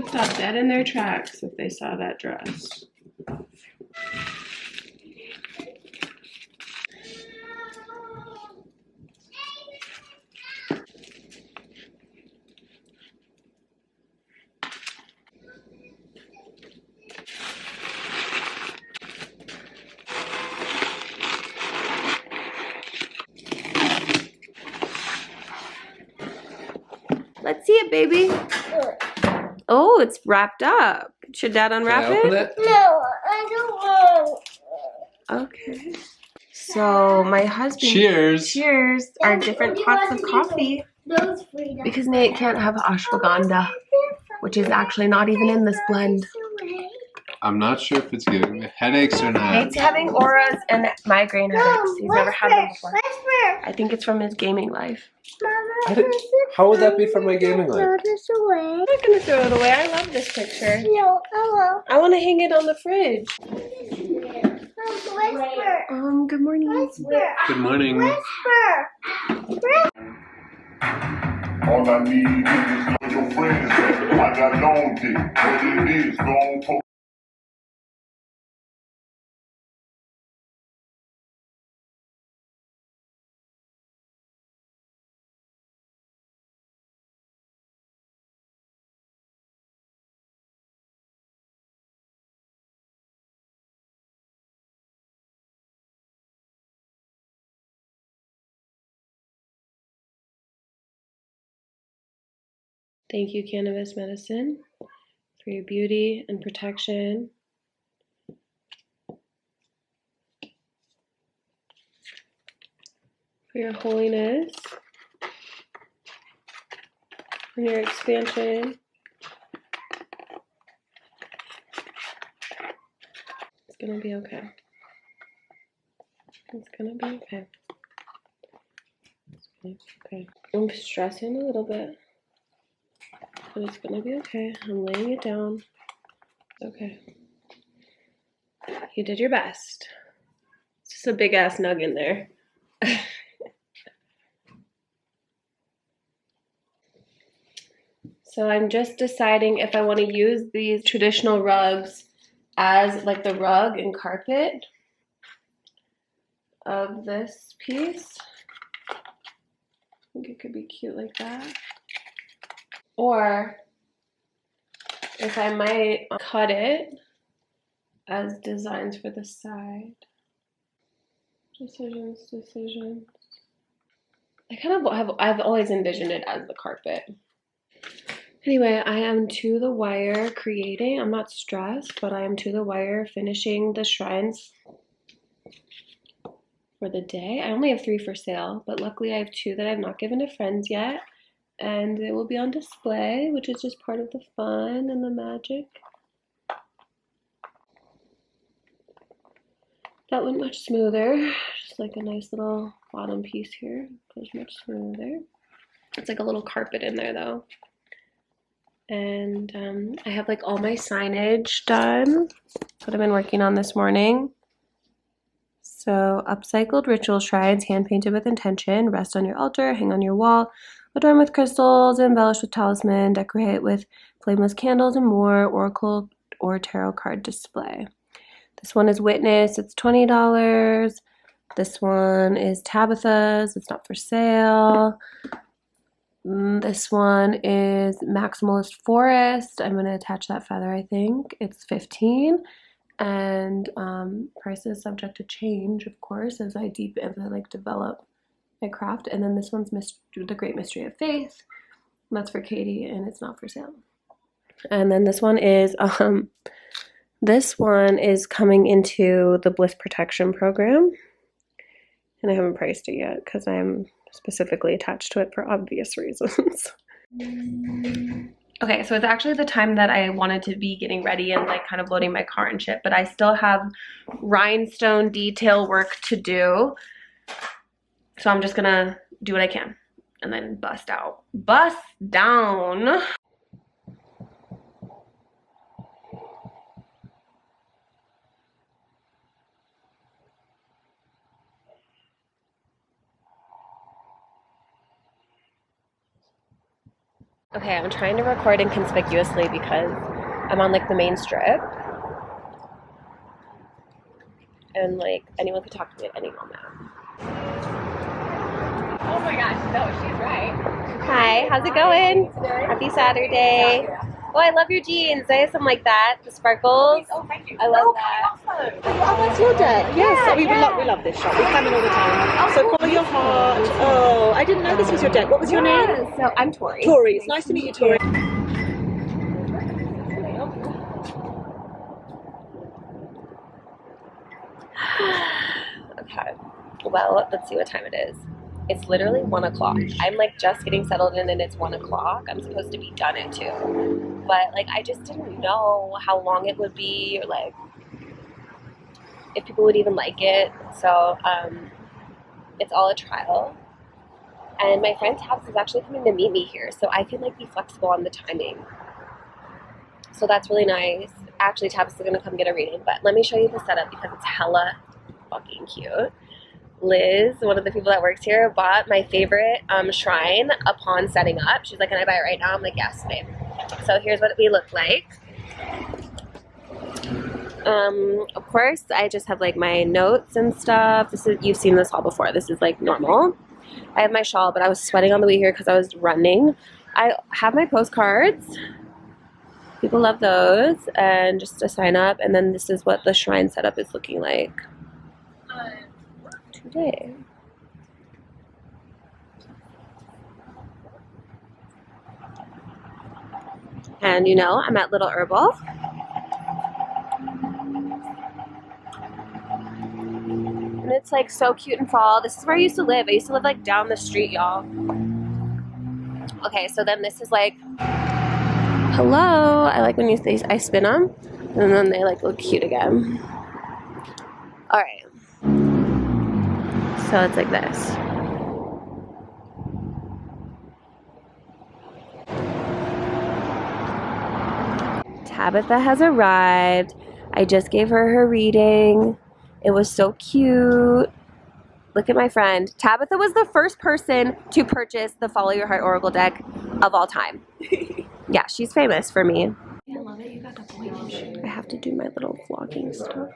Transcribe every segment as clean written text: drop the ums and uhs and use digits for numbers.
would stop dead in their tracks if they saw that dress. Let's see it, baby. Oh, it's wrapped up. Should Dad unwrap it? Open it? No, I don't want. Okay. So my husband. Cheers. Cheers. Are different pots of coffee Those freedom. because Nate can't have ashwagandha, which is actually not even in this blend. I'm not sure if it's giving me headaches or not. Nate's having auras and migraine headaches. He's never had them before. Whisper. I think it's from his gaming life. How would that be from my gaming life? Throw this away. I'm not gonna throw it away. I love this picture. No, hello. I want to hang it on the fridge. Whisper. Good morning. Whisper. Good morning. Whisper. All I need is know your friends that I got long dick. What it is, don't poke. Thank you, cannabis medicine, for your beauty and protection. For your holiness. For your expansion. It's gonna be okay. It's gonna be okay. It's gonna be okay. I'm stressing a little bit. But it's gonna be okay. I'm laying it down. Okay. You did your best. It's just a big ass nug in there. So I'm just deciding if I want to use these traditional rugs as like the rug and carpet of this piece. I think it could be cute like that. Or if I might cut it as designs for the side. Decisions. I've always envisioned it as the carpet. Anyway, I am to the wire creating. I'm not stressed, but I am to the wire finishing the shrines for the day. I only have 3 for sale, but luckily I have 2 that I've not given to friends yet. And it will be on display, which is just part of the fun and the magic. That went much smoother. Just like a nice little bottom piece here. Goes much smoother. It's like a little carpet in there though. And I have like all my signage done. That's what I've been working on this morning. So upcycled ritual shrines, hand painted with intention. Rest on your altar, hang on your wall. Adorn with crystals, embellish with talisman, decorate with flameless candles and more. Oracle or tarot card display. This one is Witness, it's $20. This one is Tabitha's, it's not for sale. This one is Maximalist Forest. I'm going to attach that feather, I think. It's $15. And price is subject to change, of course, as I develop my craft. And then this one's The Great Mystery of Faith. That's for Katie, and it's not for sale. And then this one is coming into the Bliss Protection program. And I haven't priced it yet because I'm specifically attached to it for obvious reasons. Okay, so it's actually the time that I wanted to be getting ready and like kind of loading my car and shit, but I still have rhinestone detail work to do. So I'm just gonna do what I can and then bust down. Okay, I'm trying to record inconspicuously because I'm on like the main strip. And like anyone could talk to me at any moment. Oh my gosh, no, she's right. Hi, how's it going? Happy Saturday. Oh, I love your jeans. I have some like that. The sparkles. Oh, thank you. I love that. Awesome. Oh, that's your deck. Yes, we love this shop. We come in all the time. So follow your heart. Oh, I didn't know this was your deck. What was your name? So I'm Tori. Tori. It's nice to meet you, Tori. Okay. Well, let's see what time it is. It's literally 1 o'clock. I'm like just getting settled in and it's 1 o'clock. I'm supposed to be done at 2. But like I just didn't know how long it would be or like if people would even like it. So it's all a trial. And my friend Tabs is actually coming to meet me here, so I can like be flexible on the timing. So that's really nice. Actually, Tabs is gonna come get a reading, but let me show you the setup because it's hella fucking cute. Liz, one of the people that works here, bought my favorite shrine upon setting up. She's like, can I buy it right now? I'm like, yes, babe. So here's what we look like. Of course, I just have like my notes and stuff. This is, you've seen this all before. This is like normal. I have my shawl, but I was sweating on the way here because I was running. I have my postcards. People love those. And just a sign up. And then this is what the shrine setup is looking like today. And you know, I'm at Little Herbal. And it's like so cute and fall. This is where I used to live. I used to live like down the street, y'all. Okay, so then this is like, hello. I like when you say I spin them and then they like look cute again. All right. So it's like this. Tabitha has arrived. I just gave her reading. It was so cute. Look at my friend. Tabitha was the first person to purchase the Follow Your Heart Oracle deck of all time. Yeah, she's famous for me. I love it. You got the point. I have to do my little vlogging stuff.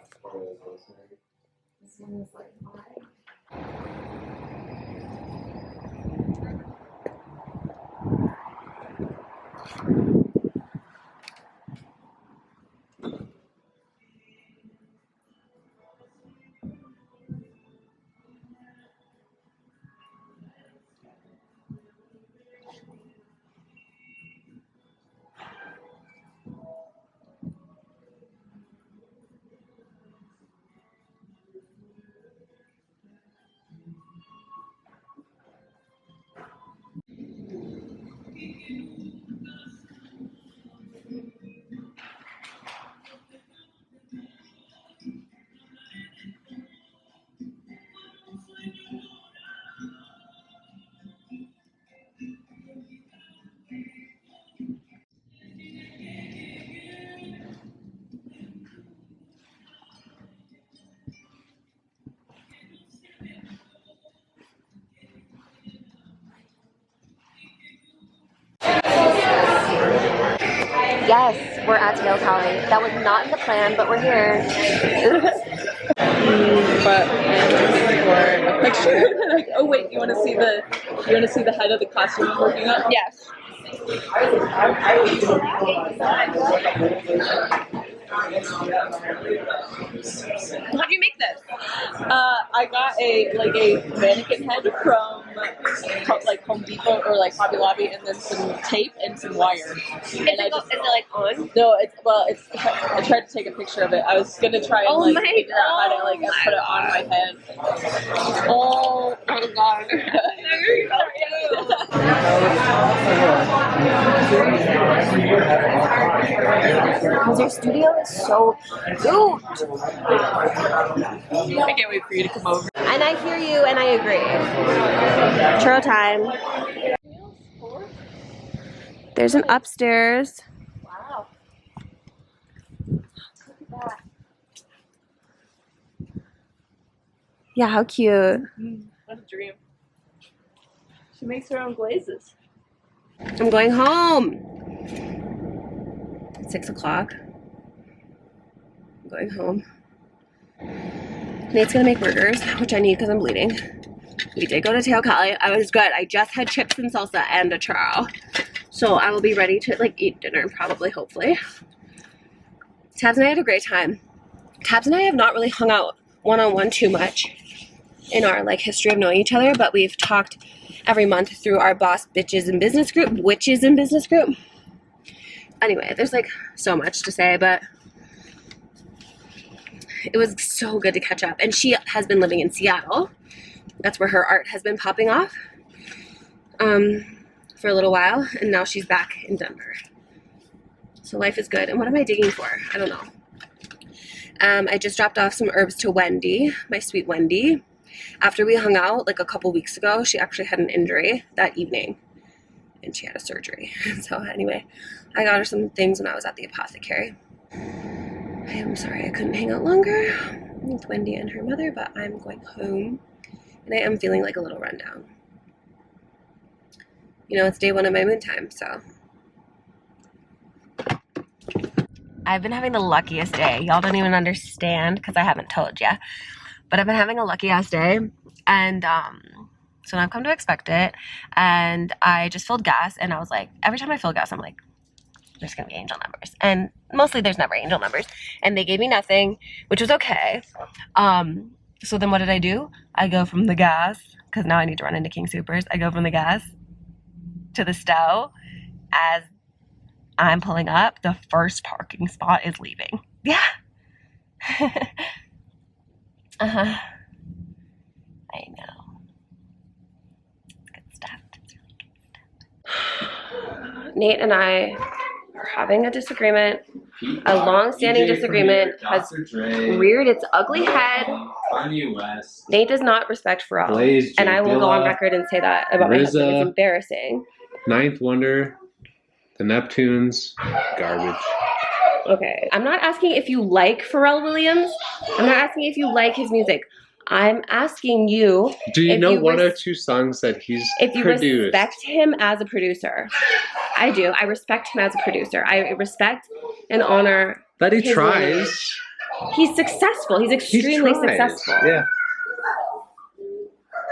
Yes, we're at Tail Tally. That was not in the plan, but we're here. But for a picture. Oh wait, you want to see the head of the costume I'm working on? Yes. How'd you make this? I got a mannequin head from like Home Depot or like Hobby Lobby, and then some tape and some wire. Is it like on? No, I tried to take a picture of it. I was gonna try and figure out how to put it on my head. Oh my god. Because your studio is so cute. I can't wait for you to come over. And I hear you and I agree. Churro time. There's an upstairs. Wow. Yeah, how cute. What a dream. She makes her own glazes. I'm going home. It's 6 o'clock. I'm going home. Nate's gonna make burgers, which I need because I'm bleeding. We did go to Tail Cali. I was good. I just had chips and salsa and a churro. So I will be ready to like eat dinner probably, hopefully. Tabs and I had a great time. Tabs and I have not really hung out one-on-one too much in our like history of knowing each other, but we've talked every month through our boss bitches in business group, witches in business group. Anyway, there's like so much to say, but it was so good to catch up. And she has been living in Seattle. That's where her art has been popping off for a little while, and now she's back in Denver. So life is good. And what am I digging for? I don't know. I just dropped off some herbs to Wendy, my sweet Wendy. After we hung out like a couple weeks ago, she actually had an injury that evening and she had a surgery. So anyway, I got her some things when I was at the Apothecary. I am sorry I couldn't hang out longer with Wendy and her mother, but I'm going home and I am feeling like a little rundown. You know, it's day 1 of my moon time, so. I've been having the luckiest day. Y'all don't even understand because I haven't told you. But I've been having a lucky ass day. And so now I've come to expect it. And I just filled gas. And I was like, every time I fill gas, I'm like, there's going to be angel numbers. And mostly there's never angel numbers. And they gave me nothing, which was okay. So then what did I do? I go from the gas, because now I need to run into King Soopers. I go from the gas to the stow. As I'm pulling up, the first parking spot is leaving. Yeah. Uh-huh. I know. Good stuff. It's really good stuff. Nate and I are having a disagreement. A long-standing disagreement has reared its ugly head. Nate does not respect Pharrell. And I will go on record and say that about my husband. It's embarrassing. Ninth Wonder, the Neptunes, garbage. Okay, I'm not asking if you like Pharrell Williams. I'm not asking if you like his music. I'm asking you. Do you know one or two songs that he's if you produced? Respect him as a producer. I do. I respect him as a producer. I respect and honor that he tries. Lineage. He's successful. He's extremely successful. Yeah.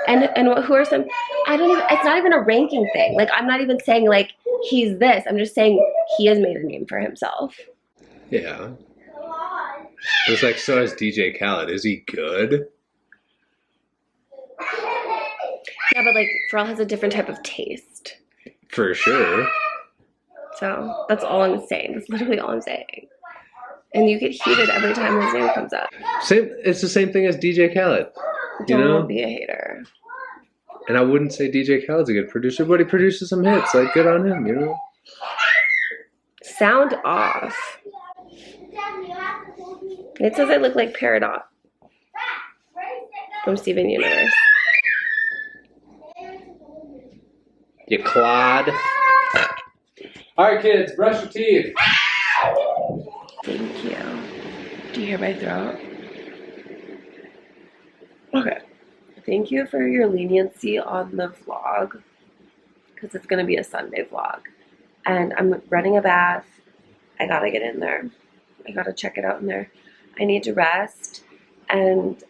And who are some? I don't even. It's not even a ranking thing. Like I'm not even saying like he's this. I'm just saying he has made a name for himself. Yeah. It's like, so is DJ Khaled. Is he good? Yeah, but like Pharrell has a different type of taste. For sure. So that's all I'm saying. That's literally all I'm saying. And you get heated every time his name comes up. It's the same thing as DJ Khaled. Don't be a hater. And I wouldn't say DJ Khaled's a good producer, but he produces some hits. Like, good on him, you know? Sound off. It says I look like Peridot from Steven Universe. You clod. Alright, kids, brush your teeth. Thank you. Do you hear my throat? Okay. Thank you for your leniency on the vlog, because it's going to be a Sunday vlog. And I'm running a bath. I gotta get in there. I gotta check it out in there. I need to rest, and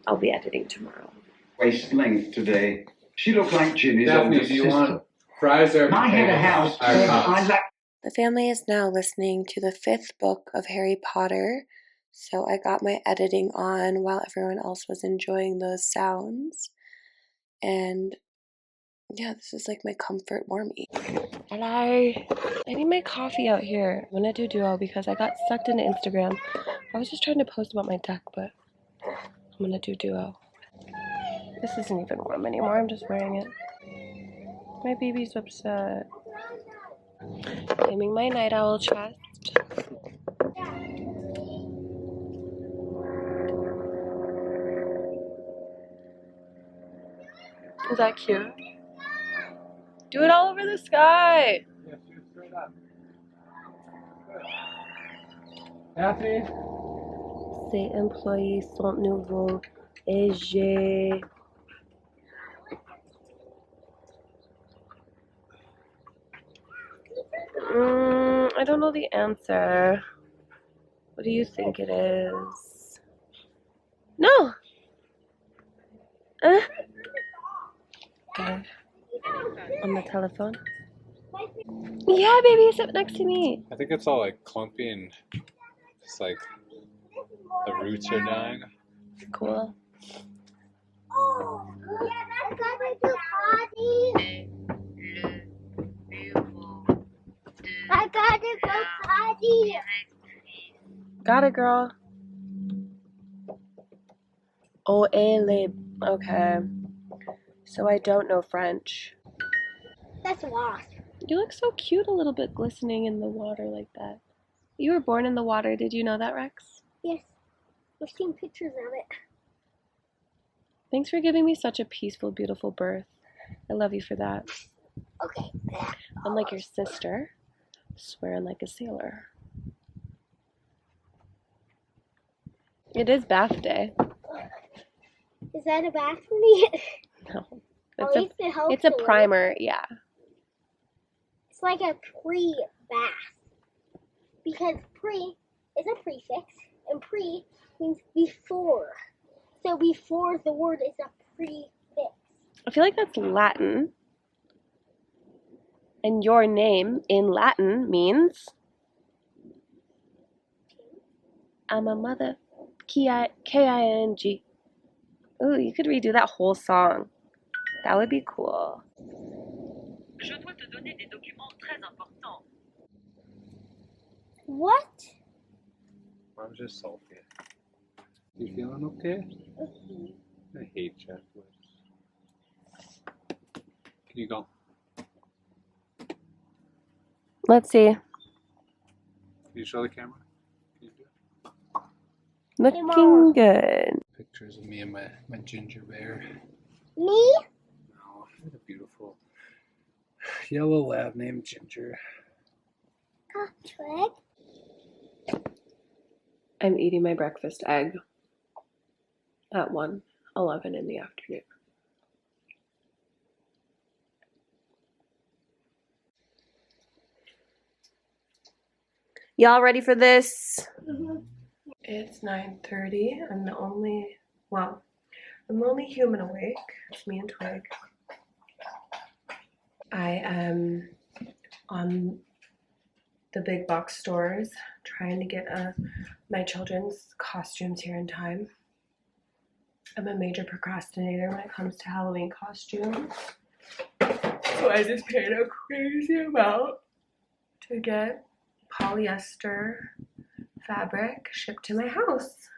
I'll be editing tomorrow. Waist length today. She looked like Jimmy's Daphne, older do you sister. want fries or I had a house. I like. The family is now listening to the 5th book of Harry Potter, so I got my editing on while everyone else was enjoying those sounds. And yeah, this is like my comfort warmie. And I need my coffee out here. I'm gonna do duo because I got sucked into Instagram. I was just trying to post about my deck, but I'm gonna do duo. This isn't even warm anymore, I'm just wearing it. My baby's upset. Claiming my night owl chest. Is that cute? Do it all over the sky! Yeah, shoot straight up. Daphne? Ces employés sont nouveaux et j'ai... I don't know the answer. What do you think it is? No! Okay. On the telephone. Yeah, baby, sit next to me. I think it's all like clumpy and just like the roots are dying. Cool. Oh, yeah, that's gotta do potty. I gotta go potty. Got it, girl. Oh, ele. Okay. So I don't know French. That's lost. You look so cute, a little bit glistening in the water like that. You were born in the water. Did you know that, Rex? Yes. I've seen pictures of it. Thanks for giving me such a peaceful, beautiful birth. I love you for that. Okay. Unlike your sister, swearing like a sailor. It is bath day. Is that a bath for me? No. At least it helps It's a little. primer, yeah. It's like a pre-bath. Because pre is a prefix, and pre means before. So before the word is a prefix. I feel like that's Latin. And your name in Latin means I'm a mother. K-I-N-G. Ooh, you could redo that whole song. That would be cool. Je dois te donner des documents très importants. What? I'm just salty. You feeling okay? I hate checklists. Can you go? Let's see. Can you show the camera? Can you do it? Looking good. Pictures of me and my ginger bear. Me? Oh, what a beautiful yellow lab named Ginger. Patrick? I'm eating my breakfast egg at 1:11 in the afternoon. Y'all ready for this? Mm-hmm. It's 9:30. I'm the only human awake. It's me and Twig. I am on the big box stores trying to get my children's costumes here in time. I'm a major procrastinator when it comes to Halloween costumes. So I just paid a crazy amount to get polyester fabric shipped to my house.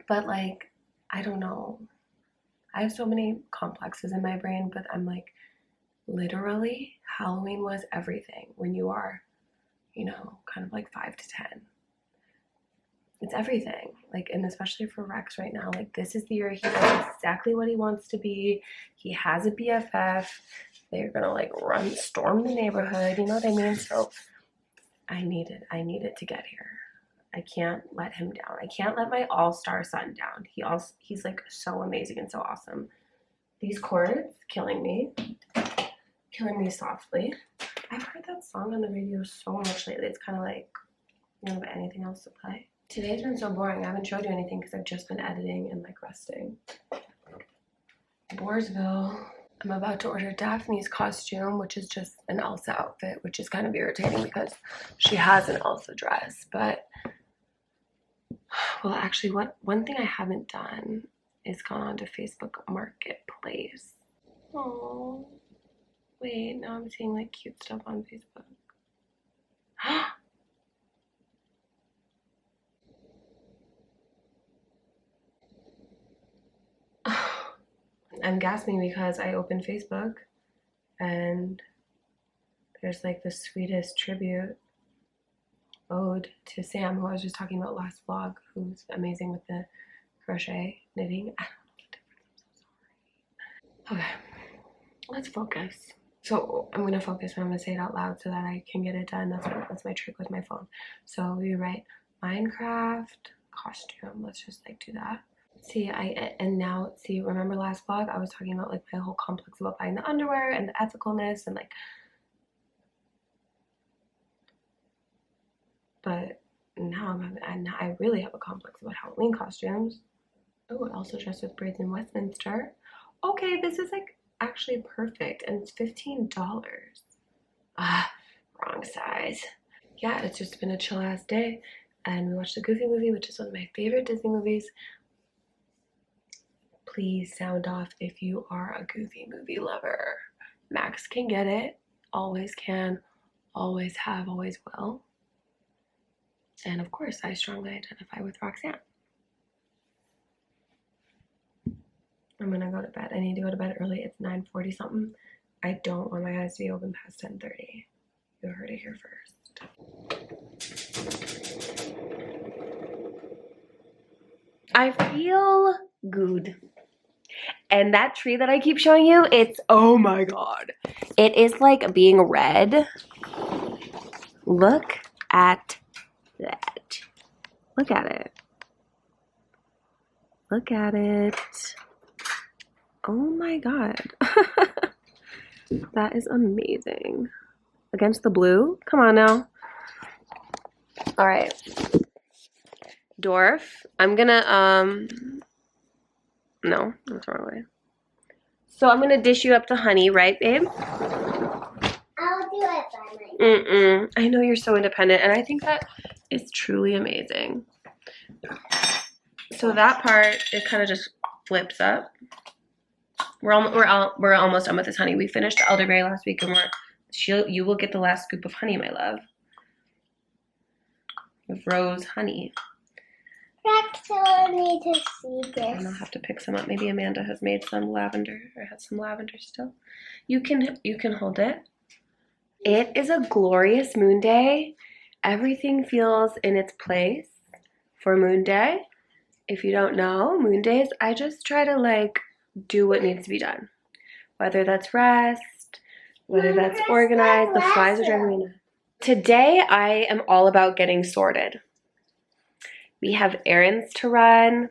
But like, I don't know. I have so many complexes in my brain, but I'm like, literally, Halloween was everything when you are, kind of like 5 to 10. It's everything. Like, and especially for Rex right now, like this is the year he knows exactly what he wants to be. He has a BFF. They're gonna like storm the neighborhood, you know what I mean? So I need it to get here. I can't let him down. I can't let my all-star son down. He's like so amazing and so awesome. These chords killing me softly. I've heard that song on the radio so much lately. It's kind of like, you don't have anything else to play. Today's been so boring. I haven't showed you anything because I've just been editing and like resting. Boresville. I'm about to order Daphne's costume, which is just an Elsa outfit, which is kind of irritating because she has an Elsa dress. But, well, actually, one thing I haven't done is gone onto Facebook Marketplace. Oh, wait, now I'm seeing like cute stuff on Facebook. I'm gasping because I opened Facebook and there's like the sweetest tribute ode to Sam, who I was just talking about last vlog, who's amazing with the crochet knitting. I don't know the difference, I'm so sorry. Okay, let's focus. So I'm gonna focus and I'm gonna say it out loud so that I can get it done. That's my trick with my phone. So we write Minecraft costume. Let's just like do that. See, remember last vlog I was talking about like my whole complex about buying the underwear and the ethicalness and like but now I really have a complex about Halloween costumes. Oh, also dressed with braids in Westminster. Okay, this is like actually perfect, and it's $15. Ah, wrong size. Yeah, it's just been a chill ass day, and we watched the Goofy movie, which is one of my favorite Disney movies. Please sound off if you are a Goofy movie lover. Max can get it, always can, always have, always will. And of course, I strongly identify with Roxanne. I'm gonna go to bed. I need to go to bed early. It's 9:40 something. I don't want my eyes to be open past 10:30. You heard it here first. I feel good. And that tree that I keep showing you, it's, oh my god. It is like being red. Look at that. Look at it. Look at it. Oh my god. That is amazing. Against the blue? Come on now. All right. Dwarf. I'm gonna, no, that's the wrong way. So I'm gonna dish you up the honey, right, babe? I'll do it by myself. I know you're so independent, and I think that is truly amazing. So that part, it kind of just flips up. We're almost done with this honey. We finished the elderberry last week, and you will get the last scoop of honey, my love. Of rose honey. Rex, I need to see this. And I'll have to pick some up. Maybe Amanda has made some lavender, or has some lavender still. You can hold it. It is a glorious moon day. Everything feels in its place for moon day. If you don't know, moon days, I just try to like do what needs to be done. Whether that's rest, whether that's organized. The flies are driving me nuts. Today, I am all about getting sorted. We have errands to run.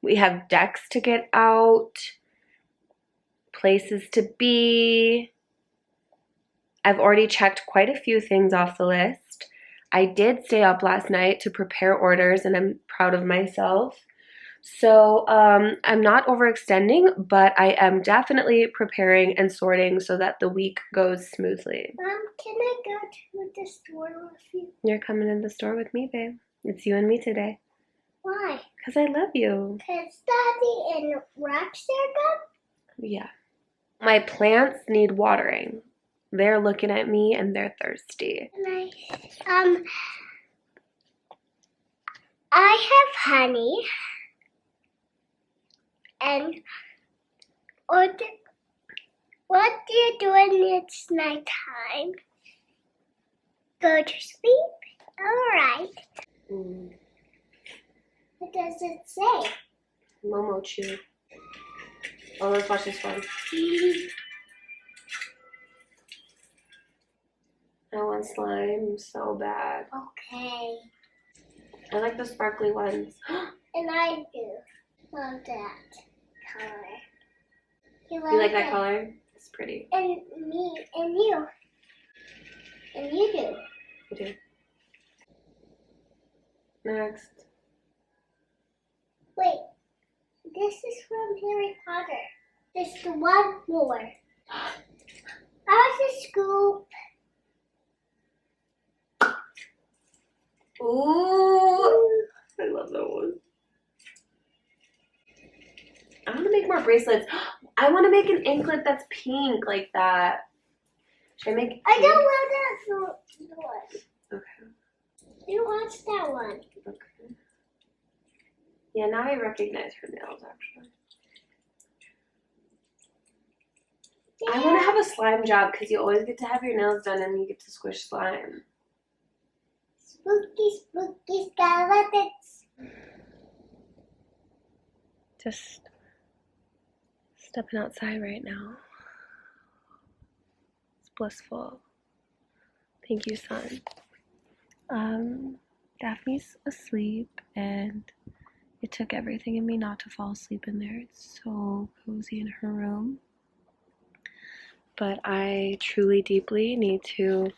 We have decks to get out. Places to be. I've already checked quite a few things off the list. I did stay up last night to prepare orders, and I'm proud of myself. So I'm not overextending, but I am definitely preparing and sorting so that the week goes smoothly. Mom, can I go to the store with you? You're coming in the store with me, babe. It's you and me today. Why? Because I love you. Because Daddy and Rex are gone? Yeah. My plants need watering. They're looking at me and they're thirsty. I have honey. And what do you do when it's nighttime? Go to sleep? Alright. What does it say? Momo chew. Oh, let's watch this one. I want slime so bad. Okay. I like the sparkly ones. And I do love that color. You like that color? It's pretty. And me and you. And you do. I do. Next. Wait. This is from Harry Potter. There's one more. That was a scoop. Ooh. I love that one. I want to make more bracelets. I want to make an anklet that's pink like that. Should I make it? I don't want that one. Okay. You watch that one. Okay. Yeah, now I recognize her nails actually. Yeah. I want to have a slime job because you always get to have your nails done and you get to squish slime. Spooky, spooky skeletons. Just stepping outside right now. It's blissful. Thank you, son. Daphne's asleep, and it took everything in me not to fall asleep in there. It's so cozy in her room. But I truly, deeply need to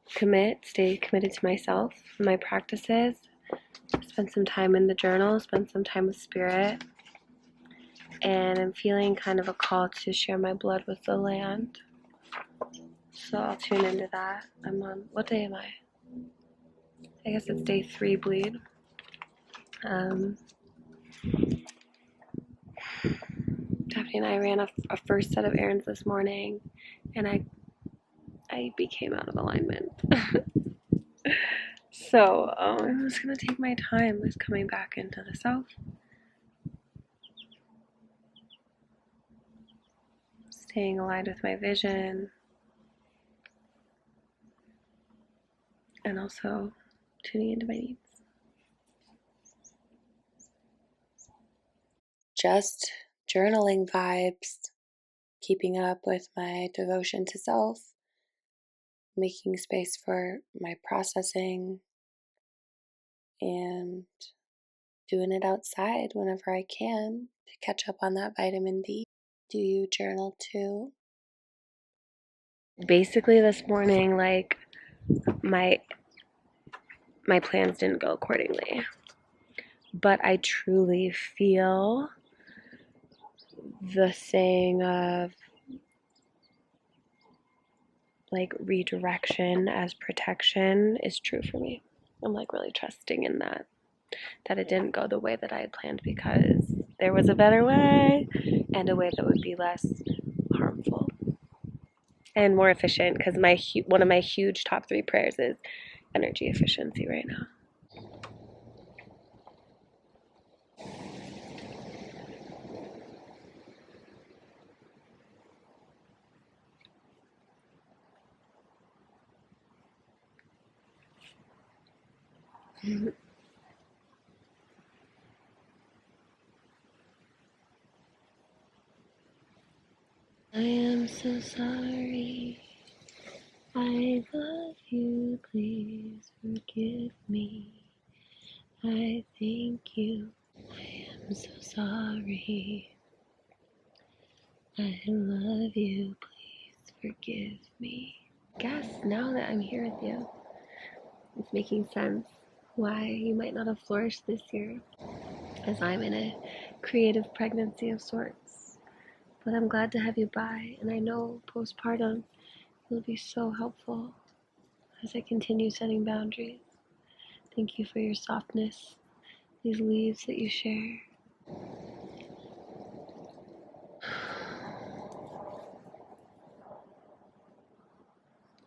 stay committed to myself, my practices, spend some time in the journal, spend some time with spirit, and I'm feeling kind of a call to share my blood with the land. So I'll tune into that. I'm on, what day am I? I guess it's day 3 bleed. Daphne and I ran a first set of errands this morning, and I became out of alignment. So I'm just gonna take my time with coming back into the self. Staying aligned with my vision, and also tuning into my needs. Just journaling vibes, keeping up with my devotion to self, making space for my processing, and doing it outside whenever I can to catch up on that vitamin D. Do you journal too? Basically this morning, like, my plans didn't go accordingly, but I truly feel the saying of like redirection as protection is true for me. I'm like really trusting in that it didn't go the way that I had planned, because there was a better way, and a way that would be less harmful and more efficient, because one of my huge top 3 prayers is energy efficiency right now. I am so sorry. I love you. Please forgive me. I thank you. I am so sorry. I love you. Please forgive me. I guess now that I'm here with you, it's making sense why you might not have flourished this year, as I'm in a creative pregnancy of sorts. But I'm glad to have you by, and I know postpartum will be so helpful as I continue setting boundaries. Thank you for your softness, these leaves that you share.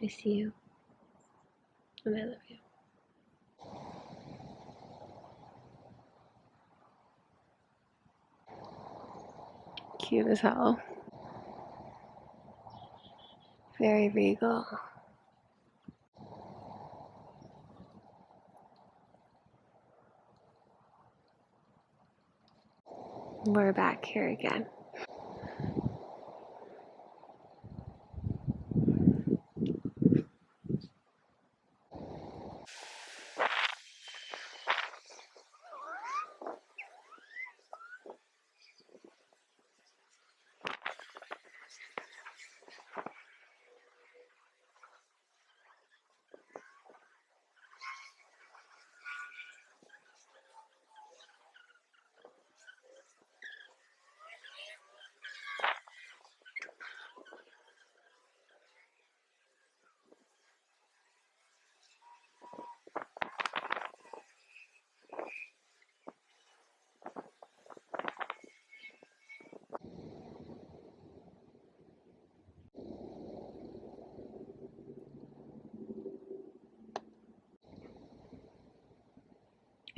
I see you, and I love you. Cute as hell. Very regal. We're back here again.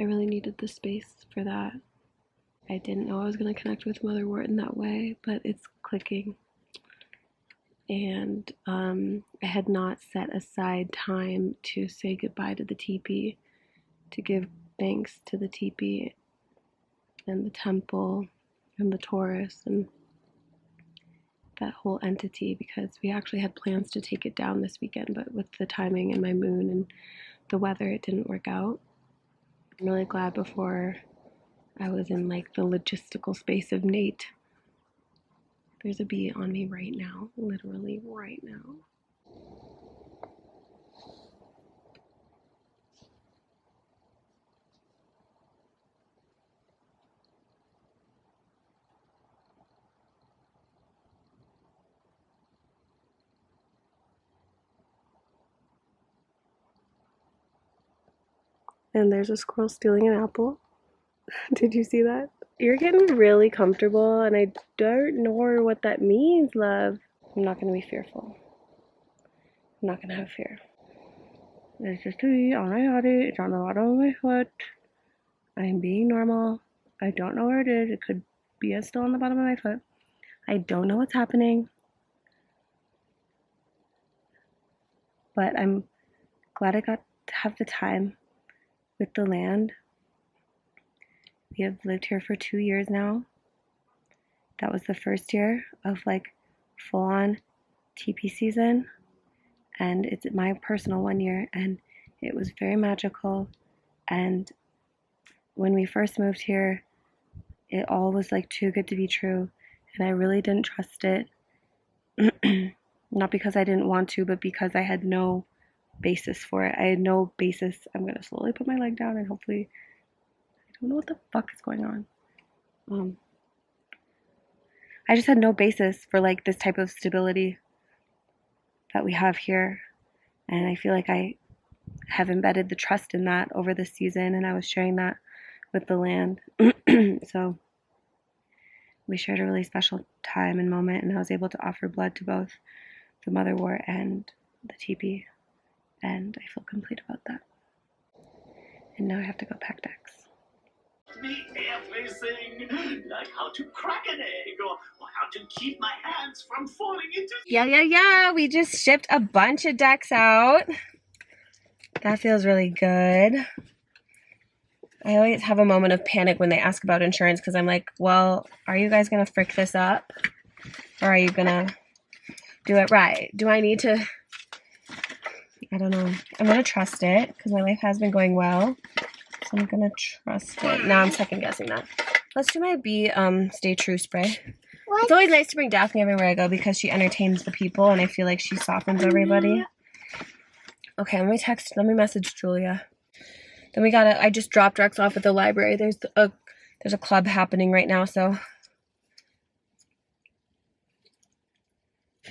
I really needed the space for that. I didn't know I was going to connect with Motherwort in that way, but it's clicking. And I had not set aside time to say goodbye to the teepee, to give thanks to the teepee and the temple and the Taurus and that whole entity, because we actually had plans to take it down this weekend, but with the timing and my moon and the weather, it didn't work out. I'm really glad before I was in like the logistical space of Nate. There's a bee on me right now, literally right now. And there's a squirrel stealing an apple. Did you see that? You're getting really comfortable, and I don't know what that means, love. I'm not going to be fearful. I'm not going to have fear. There's just a bee on my body. It's on the bottom of my foot. I'm being normal. I don't know where it is. It could be still on the bottom of my foot. I don't know what's happening. But I'm glad I got to have the time with the land. We have lived here for 2 years now. That was the first year of like full-on teepee season, and it's my personal 1 year, and it was very magical. And when we first moved here, it all was like too good to be true, and I really didn't trust it. Not because I didn't want to, but because I had no basis for it. I had no basis. I'm gonna slowly put my leg down, and hopefully, I don't know what the fuck is going on. I just had no basis for like this type of stability that we have here, and I feel like I have embedded the trust in that over the season, and I was sharing that with the land. So we shared a really special time and moment, and I was able to offer blood to both the Motherwort and the teepee, and I feel complete about that. And now I have to go pack decks. Me everything, like how to crack an egg or how to keep my hands from falling into. Yeah. We just shipped a bunch of decks out. That feels really good. I always have a moment of panic when they ask about insurance because I'm like, well, are you guys going to frick this up? Or are you going to do it right? Do I need to? I don't know. I'm going to trust it because my life has been going well. So I'm going to trust it. Now I'm second guessing that. Let's do my bee Stay True spray. What? It's always nice to bring Daphne everywhere I go because she entertains the people and I feel like she softens everybody. Okay, let me message Julia. Then I just dropped Rex off at the library. There's a club happening right now, so.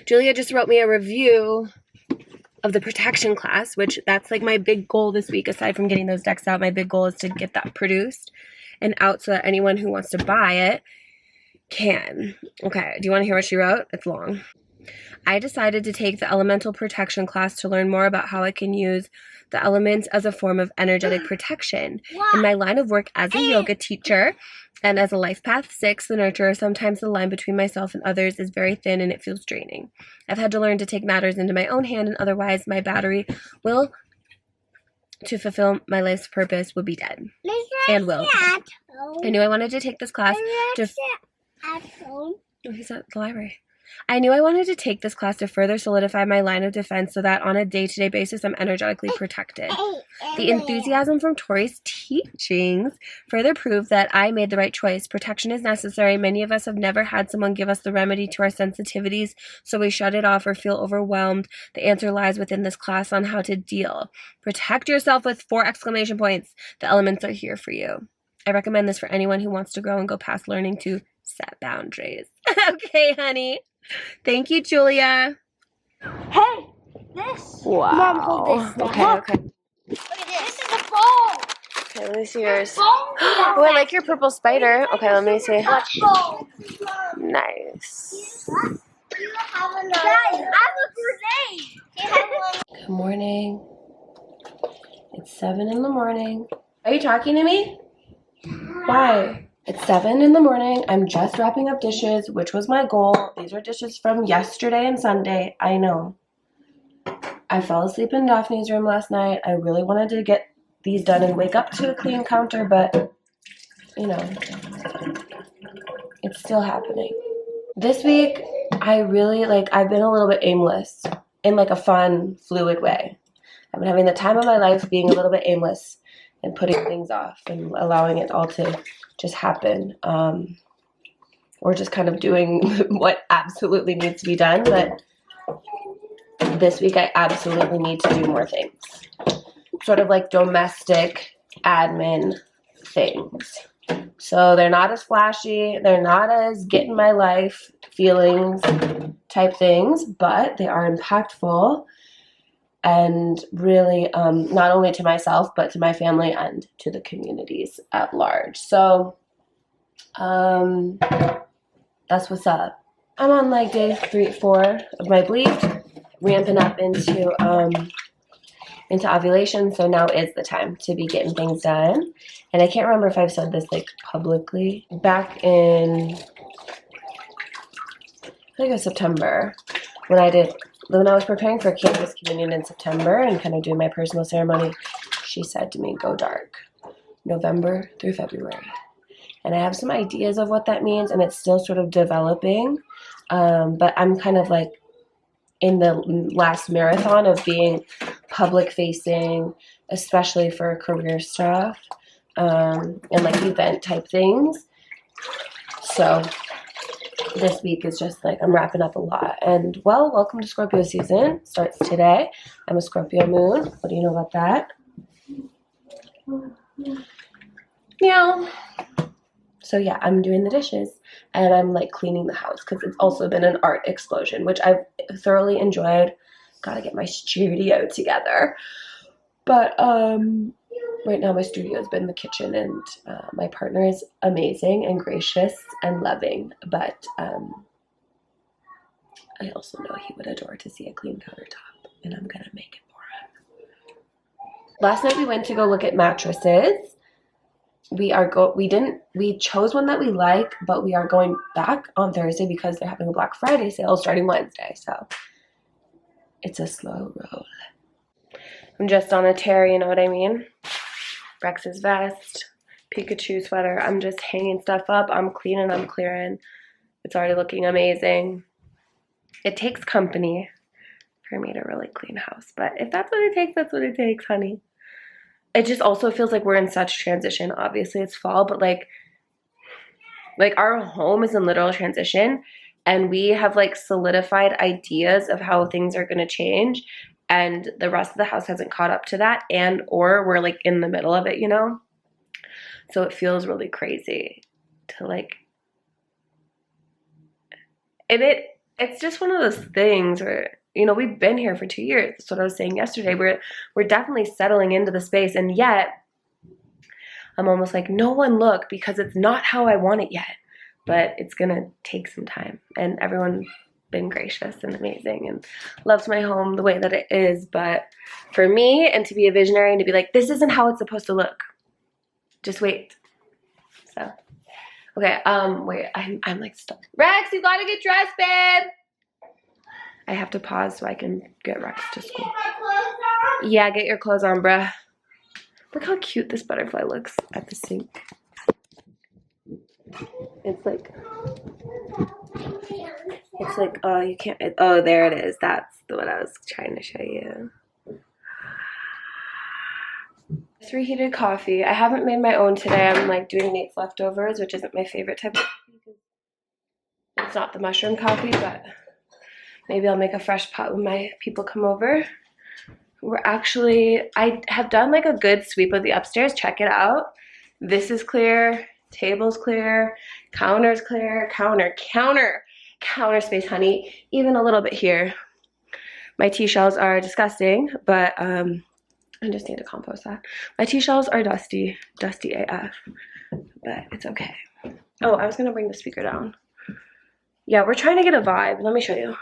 Julia just wrote me a review of the protection class, which that's like my big goal this week. Aside from getting those decks out, my big goal is to get that produced and out so that anyone who wants to buy it can. Okay, do you want to hear what she wrote? It's long. I decided to take the elemental protection class to learn more about how I can use the elements as a form of energetic protection. In my line of work as a yoga teacher and as a life path 6, the nurturer, sometimes the line between myself and others is very thin and it feels draining. I've had to learn to take matters into my own hand, and otherwise my battery will, to fulfill my life's purpose, would be dead. And will. I knew I wanted to take this class to... At home? Oh, he's at the library. I knew I wanted to take this class to further solidify my line of defense so that on a day-to-day basis I'm energetically protected. The enthusiasm from Tori's teachings further proved that I made the right choice. Protection is necessary. Many of us have never had someone give us the remedy to our sensitivities, so we shut it off or feel overwhelmed. The answer lies within this class on how to deal. Protect yourself with 4 exclamation points. The elements are here for you. I recommend this for anyone who wants to grow and go past learning to set boundaries. Okay, honey. Thank you, Julia. Hey, this. Wow. Mom, hold this. Okay. Look at this. This is a phone. Okay, let me see yours. Oh, I like your purple spider. Okay, let me see. Nice. You have another. Guys, I have a grenade. Good morning. It's 7 in the morning. Are you talking to me? Why? It's 7 in the morning. I'm just wrapping up dishes, which was my goal. These are dishes from yesterday and Sunday. I know. I fell asleep in Daphne's room last night. I really wanted to get these done and wake up to a clean counter, but, you know, it's still happening. This week, I've been a little bit aimless in like a fun, fluid way. I've been having the time of my life being a little bit aimless and putting things off and allowing it all to just happen, or just kind of doing what absolutely needs to be done. But this week I absolutely need to do more things, sort of like domestic admin things. So they're not as flashy, they're not as get in my life feelings type things, but they are impactful and really not only to myself, but to my family and to the communities at large. So that's what's up. I'm on like day 3-4 of my bleed, ramping up into ovulation, so now is the time to be getting things done. And I can't remember if I've said this like publicly. Back in, I think it was September, when I was preparing for campus communion in September and kind of doing my personal ceremony, she said to me, go dark, November through February. And I have some ideas of what that means, and it's still sort of developing, but I'm kind of like in the last marathon of being public facing, especially for career stuff, and like event type things. So this week is just like I'm wrapping up a lot. And well, welcome to Scorpio season. Starts today. I'm a Scorpio moon. What do you know about that? Meow. So yeah, I'm doing the dishes and I'm like cleaning the house because it's also been an art explosion, which I've thoroughly enjoyed. Gotta get my studio together. But right now my studio has been the kitchen, and my partner is amazing and gracious and loving. But I also know he would adore to see a clean countertop, and I'm gonna make it for him. Last night we went to go look at mattresses. We chose one that we like, but we are going back on Thursday because they're having a Black Friday sale starting Wednesday. So it's a slow roll. I'm just on a tear, you know what I mean? Rex's vest, Pikachu sweater. I'm just hanging stuff up. I'm cleaning, I'm clearing. It's already looking amazing. It takes company for me to really clean house. But if that's what it takes, that's what it takes, honey. It just also feels like we're in such transition. Obviously, it's fall, but like our home is in literal transition, and we have like solidified ideas of how things are going to change, and the rest of the house hasn't caught up to that, and or we're like in the middle of it, you know? So it feels really crazy to like, and it's just one of those things where, you know, we've been here for 2 years. That's what I was saying yesterday. We're definitely settling into the space, and yet I'm almost like, no one look, because it's not how I want it yet. But it's gonna take some time, and everyone's been gracious and amazing and loves my home the way that it is. But for me, and to be a visionary and to be like, this isn't how it's supposed to look. Just wait. So, okay, wait, I'm like stuck. Rex, you gotta get dressed, babe. I have to pause so I can get Rex to school. Yeah, get your clothes on, bruh. Look how cute this butterfly looks at the sink. It's like, oh, you can't, oh, there it is. That's what I was trying to show you. Just reheated coffee. I haven't made my own today. I'm like doing Nate's leftovers, which isn't my favorite type of coffee. It's not the mushroom coffee, but maybe I'll make a fresh pot when my people come over. I have done like a good sweep of the upstairs. Check it out. This is clear. Table's clear. Counter's clear. Counter space, honey. Even a little bit here. My tea shelves are disgusting, but I just need to compost that. My tea shelves are dusty AF, but it's okay. Oh, I was gonna bring the speaker down. Yeah, we're trying to get a vibe. Let me show you.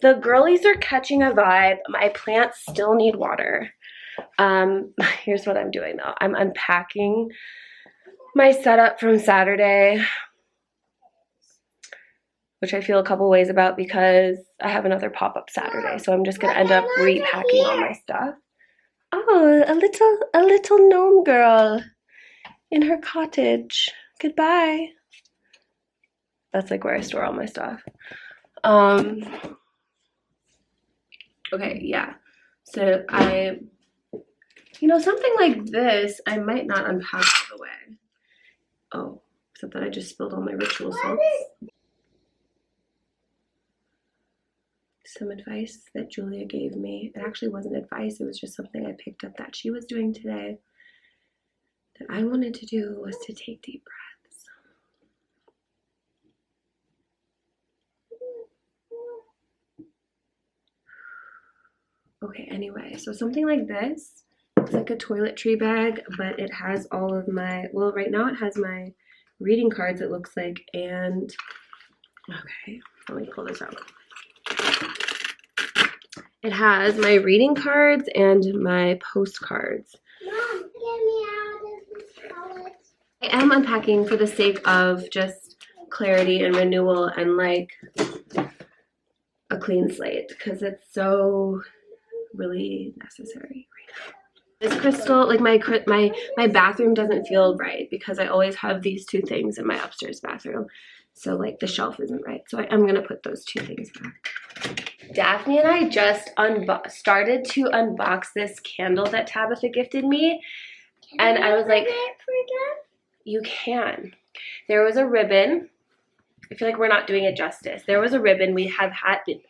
The girlies are catching a vibe. My plants still need water. Here's what I'm doing though. I'm unpacking my setup from Saturday, which I feel a couple ways about because I have another pop-up Saturday. So I'm just gonna end up repacking all my stuff. Oh, a little gnome girl in her cottage. Goodbye. That's like where I store all my stuff. Okay, yeah. So something like this, I might not unpack all the way. Oh, except that I just spilled all my ritual salts. Some advice that Julia gave me. It actually wasn't advice, it was just something I picked up that she was doing today that I wanted to do was to take deep breaths. Okay, anyway, so something like this. It's like a toiletry bag, but it has all of my, well, right now it has my reading cards, it looks like, and, okay, let me pull this out. It has my reading cards and my postcards. Mom, get me out of this palette. I am unpacking for the sake of just clarity and renewal and like a clean slate because it's so really necessary right now. This crystal, like my bathroom doesn't feel right because I always have these two things in my upstairs bathroom. So like the shelf isn't right. So I'm gonna put those two things back. Daphne and I just started to unbox this candle that Tabitha gifted me. And I was like, you can. There was a ribbon. I feel like we're not doing it justice. There was a ribbon. We have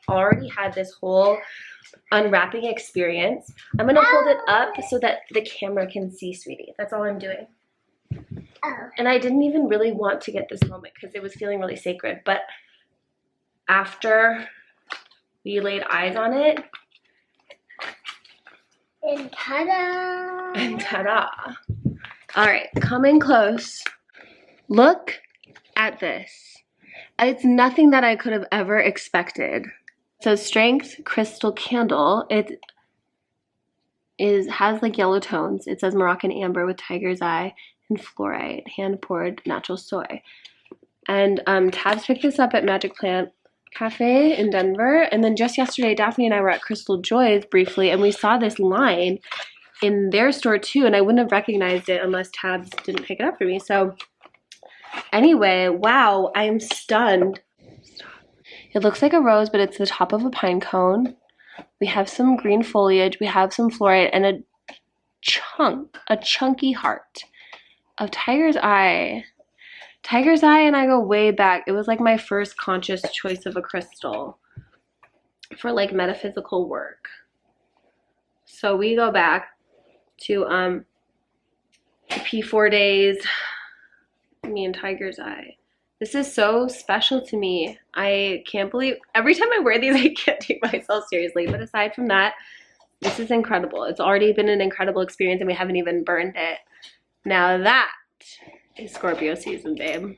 already had this whole unwrapping experience. I'm gonna hold it up so that the camera can see, sweetie. That's all I'm doing. And I didn't even really want to get this moment because it was feeling really sacred. But after we laid eyes on it, and ta-da! And ta-da! All right, coming close. Look at this. It's nothing that I could have ever expected. So Strength Crystal Candle. It has like yellow tones. It says Moroccan Amber with Tiger's Eye and Fluorite, hand poured natural soy. And Tabs picked this up at Magic Plant Cafe in Denver. And then just yesterday, Daphne and I were at Crystal Joy's briefly, and we saw this line in their store too, and I wouldn't have recognized it unless Tabs didn't pick it up for me. So anyway, wow, I am stunned. It looks like a rose, but it's the top of a pine cone. We have some green foliage, we have some fluorite, and a chunky heart of Tiger's Eye. Tiger's Eye and I go way back. It was like my first conscious choice of a crystal for like metaphysical work. So we go back to the P4 days, me and Tiger's Eye. This is so special to me. I can't believe, every time I wear these I can't take myself seriously, but aside from that, this is incredible. It's already been an incredible experience and we haven't even burned it. Now that is Scorpio season, babe.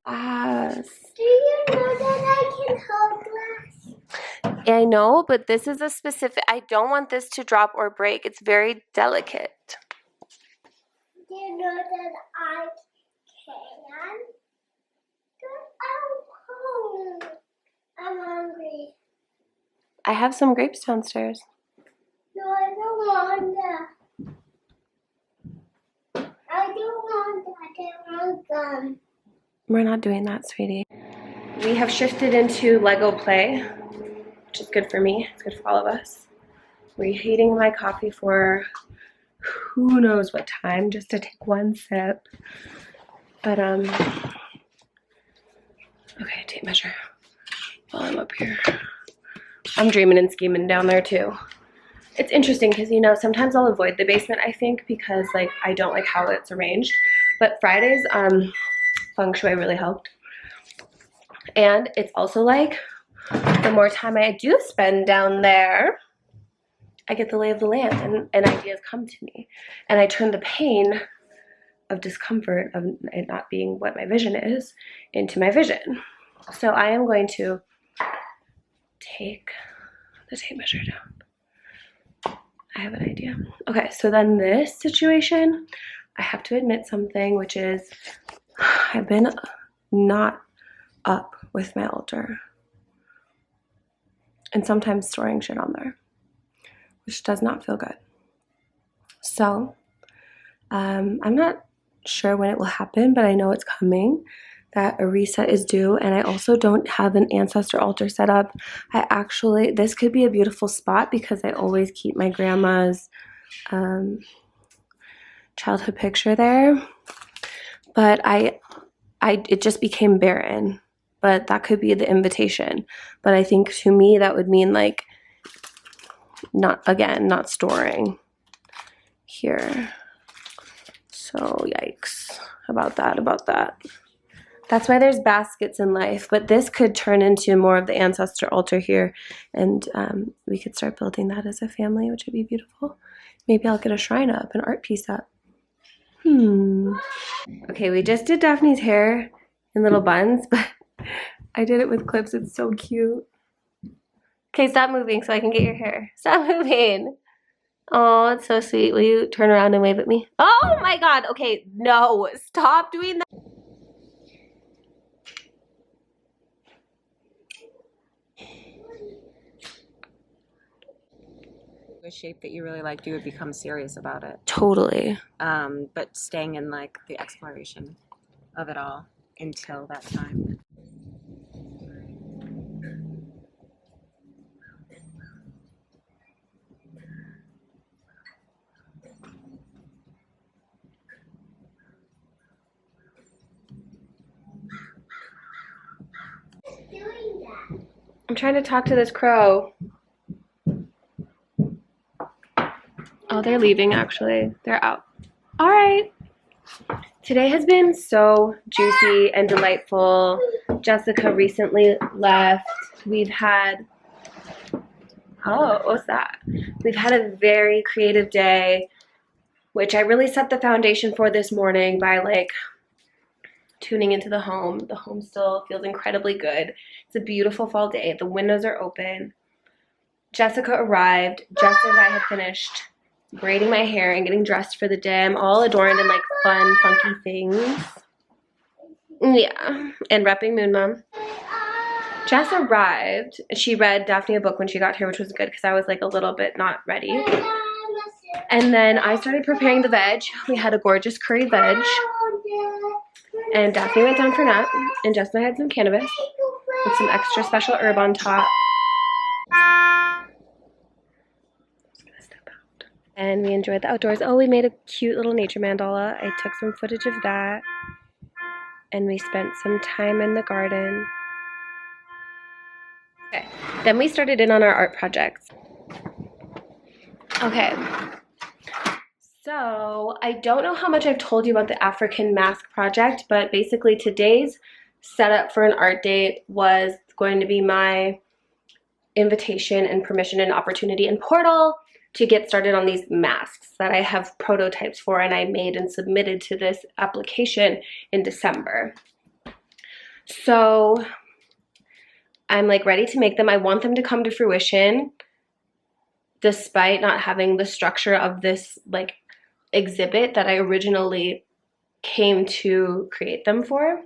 Do you know that I can hold glass? I know, but this is a specific, I don't want this to drop or break. It's very delicate. Do you know that I can? I'm hungry. I have some grapes downstairs. No, I don't want that. I don't want that. I want them. We're not doing that, sweetie. We have shifted into Lego play, which is good for me. It's good for all of us. Reheating my coffee for who knows what time, just to take one sip. But okay, tape measure while I'm up here. I'm dreaming and scheming down there too. It's interesting because, you know, sometimes I'll avoid the basement, I think, because like I don't like how it's arranged. But Friday's feng shui really helped. And it's also like the more time I do spend down there, I get the lay of the land and ideas come to me. And I turn the pain of discomfort of it not being what my vision is into my vision. So I am going to take the tape measure down. I have an idea. Okay, so then this situation, I have to admit something, which is I've been not up with my altar. And sometimes storing shit on there, which does not feel good. So I'm not sure when it will happen, but I know it's coming, that a reset is due. And I also don't have an ancestor altar set up. This could be a beautiful spot because I always keep my grandma's childhood picture there. But it just became barren. But that could be the invitation. But I think to me that would mean like not storing here. So yikes about that. That's why there's baskets in life, but this could turn into more of the Ancestor altar here, and we could start building that as a family, which would be beautiful. Maybe I'll get a shrine up, an art piece up. Okay, we just did Daphne's hair in little buns, but I did it with clips. It's so cute. Okay, stop moving so I can get your hair. Stop moving. Oh, it's so sweet. Will you turn around and wave at me? Oh my God. Okay, no, stop doing that. A shape that you really liked, you would become serious about it. Totally. But staying in like the exploration of it all until that time. I'm trying to talk to this crow. Oh, they're leaving actually. They're out. All right. Today has been so juicy and delightful. Jessica recently left. We've had, oh, what's that? We've had a very creative day, which I really set the foundation for this morning by like tuning into the home. The home still feels incredibly good. It's a beautiful fall day. The windows are open. Jessica arrived just as I had finished braiding my hair and getting dressed for the day. I'm all adorned in like fun, funky things. Yeah, and repping Moon Mom. Jess arrived. She read Daphne a book when she got here, which was good because I was like a little bit not ready. And then I started preparing the veg. We had a gorgeous curry veg. And Daphne went down for a nap. And Jess and I had some cannabis with some extra special herb on top. And we enjoyed the outdoors. Oh, we made a cute little nature mandala. I took some footage of that. And we spent some time in the garden. Okay, then we started in on our art projects. Okay, so I don't know how much I've told you about the African mask project, but basically today's setup for an art date was going to be my invitation and permission and opportunity and portal to get started on these masks that I have prototypes for, and I made and submitted to this application in December. So I'm like ready to make them. I want them to come to fruition despite not having the structure of this like exhibit that I originally came to create them for.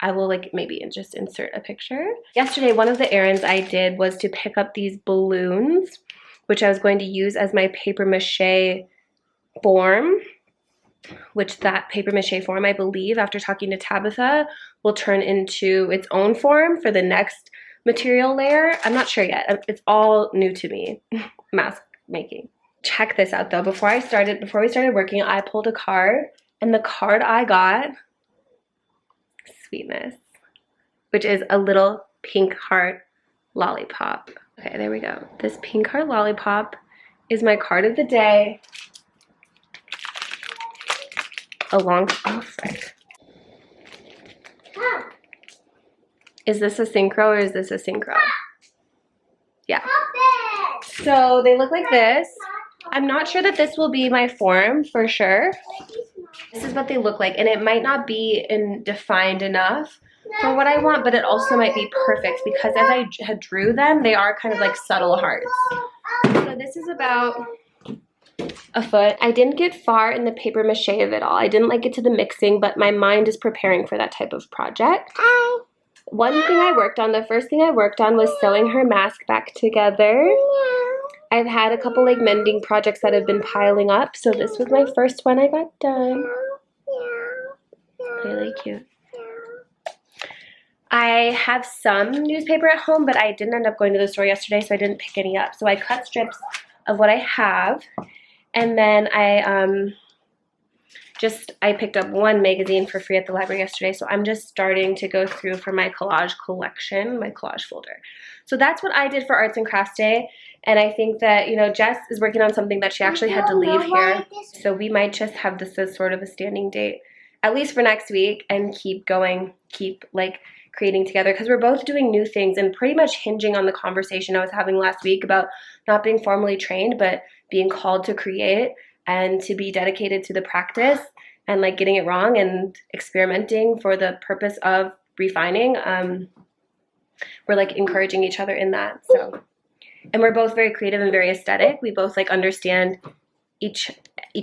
I will like maybe just insert a picture. Yesterday, one of the errands I did was to pick up these balloons, which I was going to use as my paper mache form, which that paper mache form, I believe, after talking to Tabitha, will turn into its own form for the next material layer. I'm not sure yet. It's all new to me, mask making. Check this out though. Before we started working, I pulled a card, and the card I got, sweetness, which is a little pink heart lollipop. Okay, there we go. This pink heart lollipop is my card of the day. Oh, frick. Is this a synchro or is this a synchro? Yeah. So they look like this. I'm not sure that this will be my form for sure. This is what they look like, and it might not be defined enough for what I want, but it also might be perfect because as I had drew them, they are kind of like subtle hearts. So this is about a foot. I didn't get far in the paper mache of it all. I didn't like get to the mixing, but my mind is preparing for that type of project. One thing I worked on, the first thing I worked on was sewing her mask back together. I've had a couple like mending projects that have been piling up, so this was my first one I got done. Really cute. I have some newspaper at home, but I didn't end up going to the store yesterday, so I didn't pick any up. So I cut strips of what I have, and then I picked up one magazine for free at the library yesterday, so I'm just starting to go through for my collage collection, my collage folder. So that's what I did for Arts and Crafts Day, and I think that, you know, Jess is working on something that she actually had to leave here, so we might just have this as sort of a standing date at least for next week, and keep going, keep like creating together, because we're both doing new things and pretty much hinging on the conversation I was having last week about not being formally trained, but being called to create and to be dedicated to the practice and like getting it wrong and experimenting for the purpose of refining. We're like encouraging each other in that. So, and we're both very creative and very aesthetic. We both like understand each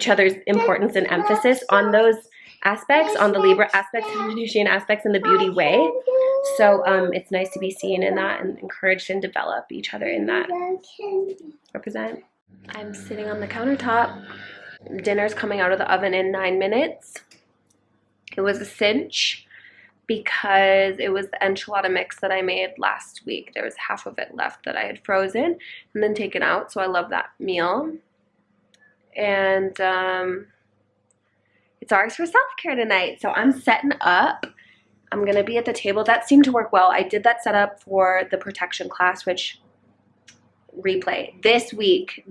other's importance and emphasis on those aspects, on the Libra aspects and Venusian aspects in the beauty way. So it's nice to be seen in that and encouraged and develop each other in that. Represent. I'm sitting on the countertop. Dinner's coming out of the oven in 9 minutes. It was a cinch because it was the enchilada mix that I made last week. There was half of it left that I had frozen and then taken out, so I love that meal. And it's ours for self-care tonight, so I'm setting up. I'm gonna be at the table. That seemed to work well. I did that setup for the protection class, which replay this week.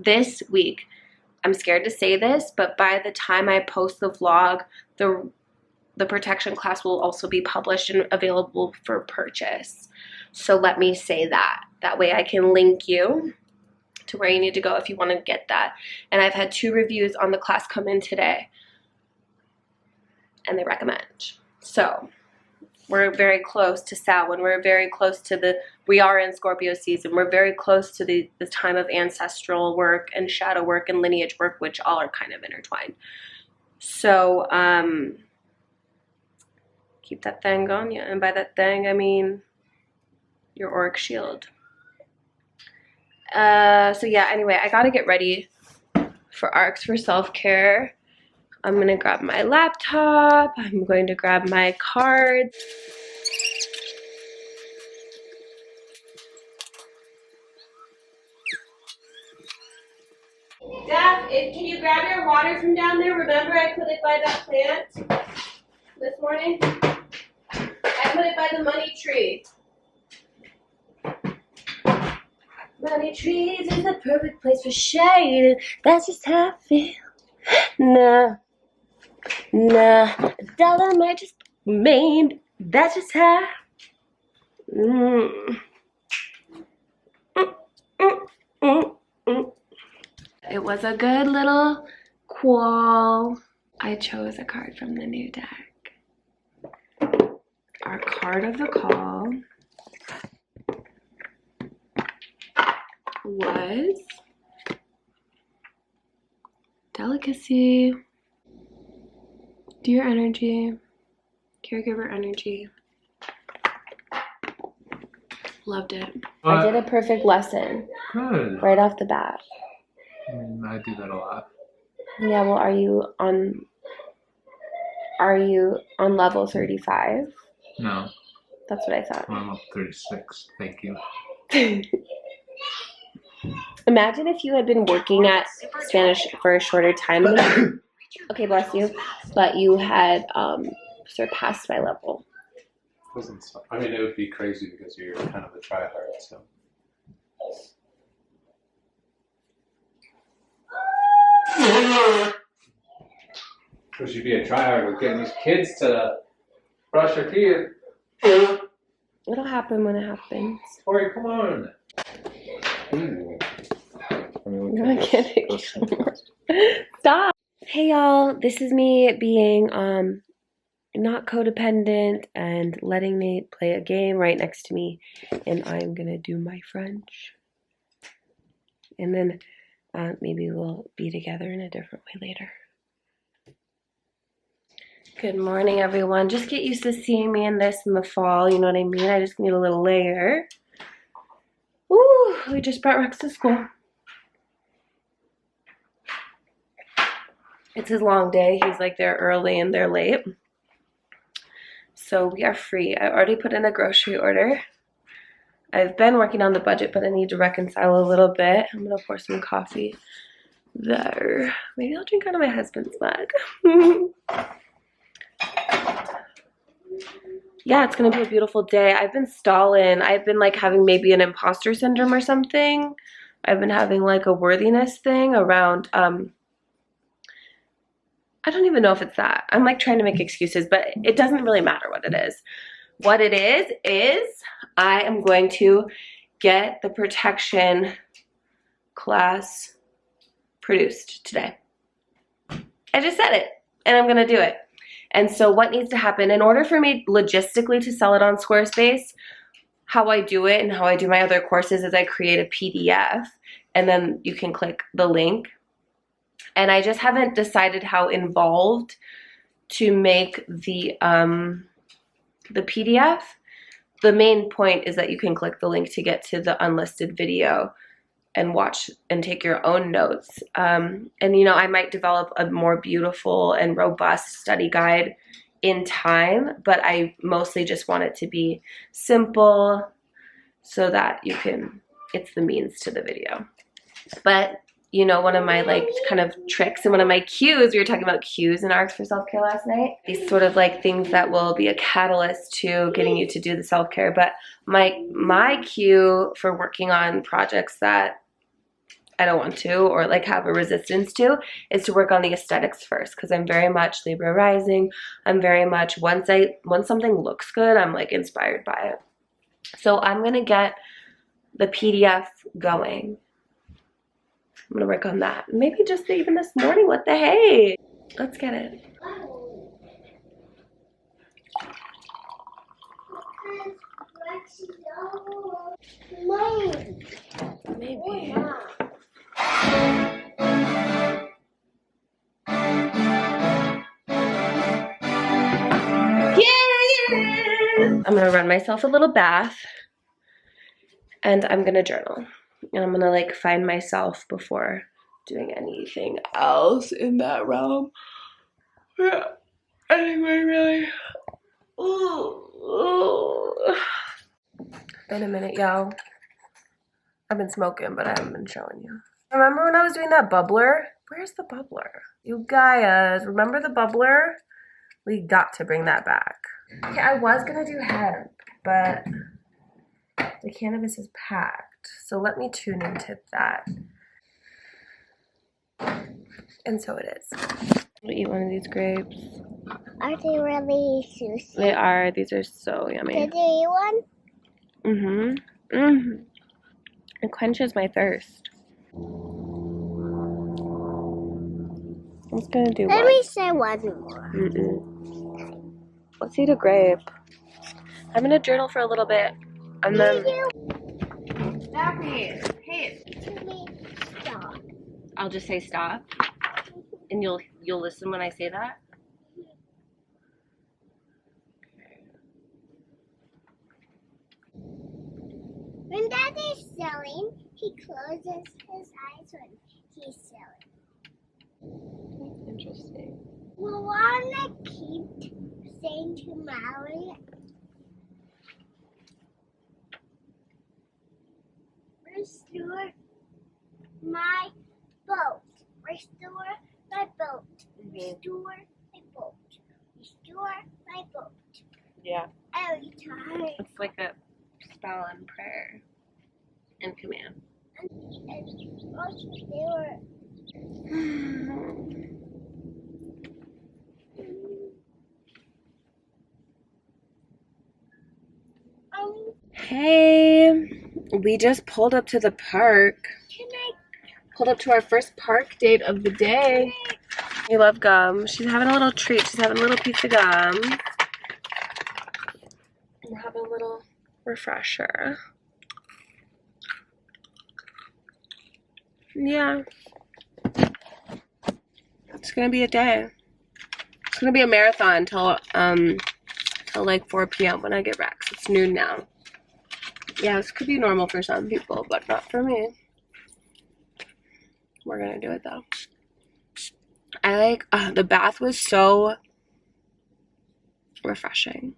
I'm scared to say this, but by the time I post the vlog, the protection class will also be published and available for purchase. So let me say that. That way I can link you to where you need to go if you want to get that. And I've had 2 reviews on the class come in today, and they recommend. So we're very close to Samhain. We're very close to we are in Scorpio season. We're very close to the time of ancestral work and shadow work and lineage work, which all are kind of intertwined. So keep that thing on you. And by that thing, I mean your auric shield. So yeah, anyway, I gotta get ready for Arcs for Self-Care. I'm gonna grab my laptop. I'm going to grab my cards. Dad, can you grab your water from down there? Remember I put it by that plant this morning? I put it by the money tree. Money trees is the perfect place for shade. That's just how I feel. Nah, a dollar might just remain. That's just how. It was a good little qual. I chose a card from the new deck. Our card of the call was Delicacy, Dear Energy, Caregiver Energy. Loved it. I did a perfect lesson. Good. Right off the bat. I do that a lot. Yeah, well, are you on level 35? No. That's what I thought. I'm up 36. Thank you. Imagine if you had been working at Spanish for a shorter time than me. Okay, bless you. But you had surpassed my level. I mean, it would be crazy because you're kind of a tryhard, so. Because you'd be a tryhard with getting these kids to brush their teeth. It'll happen when it happens. Corey, come on. Ooh. I'm kidding. Stop. Hey y'all, this is me being not codependent and letting Nate play a game right next to me, and I'm gonna do my French, and then maybe we'll be together in a different way later. Good morning, everyone. Just get used to seeing me in this in the fall, you know what I mean? I just need a little layer. Ooh, we just brought Rex to school. It's his long day. He's like there early and they're late. So we are free. I already put in a grocery order. I've been working on the budget, but I need to reconcile a little bit. I'm gonna pour some coffee there. Maybe I'll drink out of my husband's mug. Yeah, it's gonna be a beautiful day. I've been stalling. I've been like having maybe an imposter syndrome or something. I've been having like a worthiness thing around I don't even know if it's that. I'm like trying to make excuses, but it doesn't really matter what it is. What it is I am going to get the protection class produced today. I just said it, and I'm gonna do it. And so what needs to happen in order for me logistically to sell it on Squarespace, how I do it and how I do my other courses is I create a PDF, and then you can click the link. And I just haven't decided how involved to make the PDF. The main point is that you can click the link to get to the unlisted video and watch and take your own notes. And you know, I might develop a more beautiful and robust study guide in time, but I mostly just want it to be simple so that you can, it's the means to the video. But you know, one of my like kind of tricks and one of my cues, we were talking about cues in Arcs for Self-Care last night, these sort of like things that will be a catalyst to getting you to do the self-care. But my cue for working on projects that I don't want to or like have a resistance to is to work on the aesthetics first, because I'm very much Libra rising. I'm very much once something looks good, I'm like inspired by it. So I'm gonna get the PDF going. I'm gonna work on that. Maybe just even this morning. What the hey? Let's get it. Maybe. I'm gonna run myself a little bath and I'm gonna journal. And I'm gonna like find myself before doing anything else in that realm. Yeah. Anyway, really. Been a minute, yo. I've been smoking, but I haven't been showing you. Remember when I was doing that bubbler? Where's the bubbler? You guys, remember the bubbler? We got to bring that back. Okay, I was gonna do hemp, but the cannabis is packed. So let me tune into that. And so it is. I'll eat one of these grapes. Are they really juicy? They are. These are so yummy. Did you eat one? Mm-hmm. Mm-hmm. It quenches my thirst. I'm just gonna do one. Let me say one more. Mm-mm. Let's eat a grape. I'm gonna journal for a little bit. And then... Stop it. Hey. Stop. I'll just say stop. And you'll listen when I say that? When Daddy's selling, he closes his eyes when he's selling. Interesting. We want to keep saying to Maui, restore my boat. Restore my boat. Restore my boat. Restore my boat. Yeah. Every time. It's like a spell and prayer and command. And also they were. Hey, we just pulled up to the park. Pulled up to our first park date of the day. We love gum. She's having a little treat. She's having a little piece of gum. We're having a little refresher. Yeah. It's gonna be a day. It's gonna be a marathon till like 4 p.m. when I get back. So it's noon now. Yeah, this could be normal for some people, but not for me. We're gonna do it though. I like the bath was so refreshing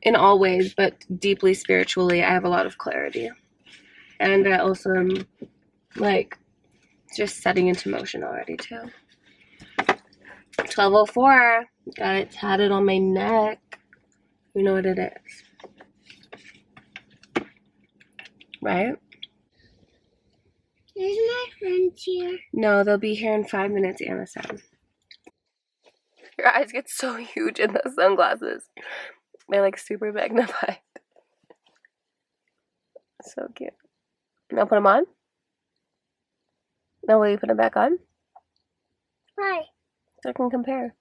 in all ways, but deeply spiritually. I have a lot of clarity, and I also am like just setting into motion already too. 12:04. Got it tatted on my neck. You know what it is, right? There's my friends here. No, they'll be here in 5 minutes, Anna said. Your eyes get so huge in those sunglasses. They're like super magnified. So cute. Now put them on. Now will you put them back on? Why? So I can compare.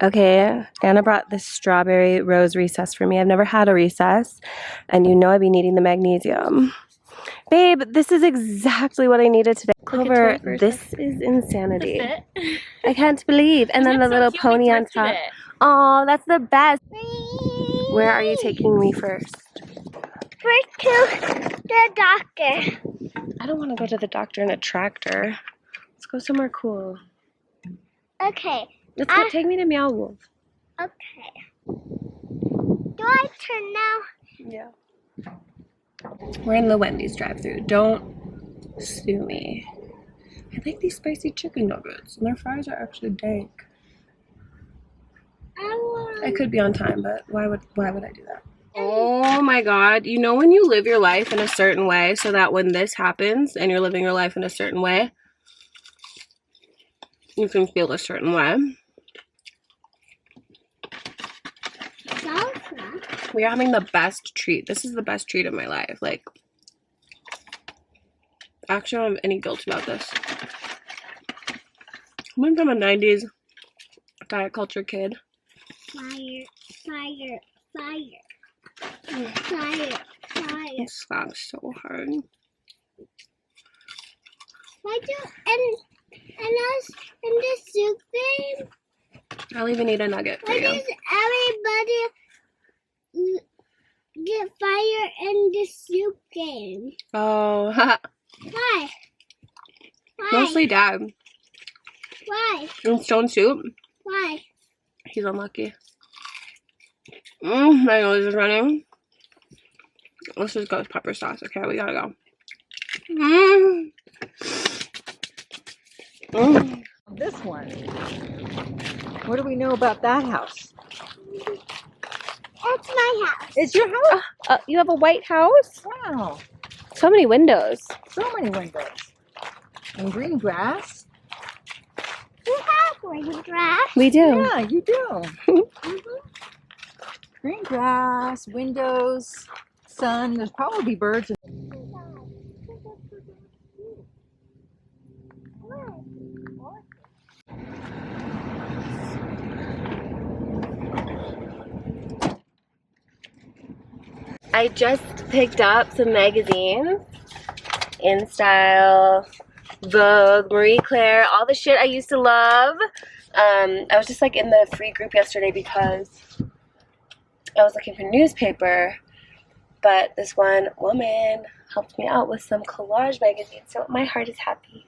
Okay, Anna brought this strawberry rose recess for me. I've never had a recess, and you know I'd be needing the magnesium. Babe, this is exactly what I needed today. Clover, this is insanity. I can't believe. And then the little pony on top. Oh, that's the best. Where are you taking me first? First to the doctor. I don't want to go to the doctor in a tractor. Let's go somewhere cool. Okay. Let's go. Take me to Meow Wolf. Okay. Do I turn now? Yeah. We're in the Wendy's drive-thru. Don't sue me. I like these spicy chicken nuggets, and their fries are actually dank. I could be on time, but why would I do that? Oh my god. You know when you live your life in a certain way so that when this happens and you're living your life in a certain way, you can feel a certain way. We are having the best treat. This is the best treat of my life. Like, actually, I don't have any guilt about this. I went from a 90s diet culture kid. Fire, fire, fire. Fire, fire. It slaps so hard. Why do and us in the soup game? I'll even eat a nugget for Why you. does everybody get fire in the soup game? Oh, Why? Why? mostly Dad. Why? In stone soup. Why? He's unlucky. My nose is running. Let's just go with pepper sauce. Okay, we gotta go. This one. What do we know about that house? It's my house. It's your house? You have a white house? Wow. So many windows. So many windows. And green grass? You have green grass. We do. Yeah, you do. Green grass, windows, sun. There's probably birds. I just picked up some magazines. In Style, Vogue, Marie Claire, all the shit I used to love. I was just like in the free group yesterday because I was looking for newspaper, but this one woman helped me out with some collage magazines, so my heart is happy.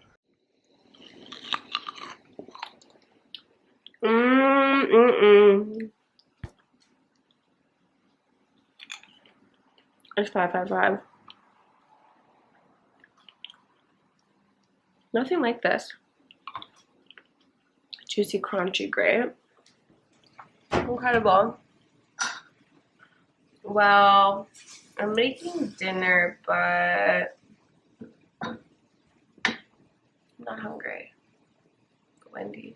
It's 555. Nothing like this. Juicy, crunchy grape. Incredible. Well, I'm making dinner, but I'm not hungry. Wendy's.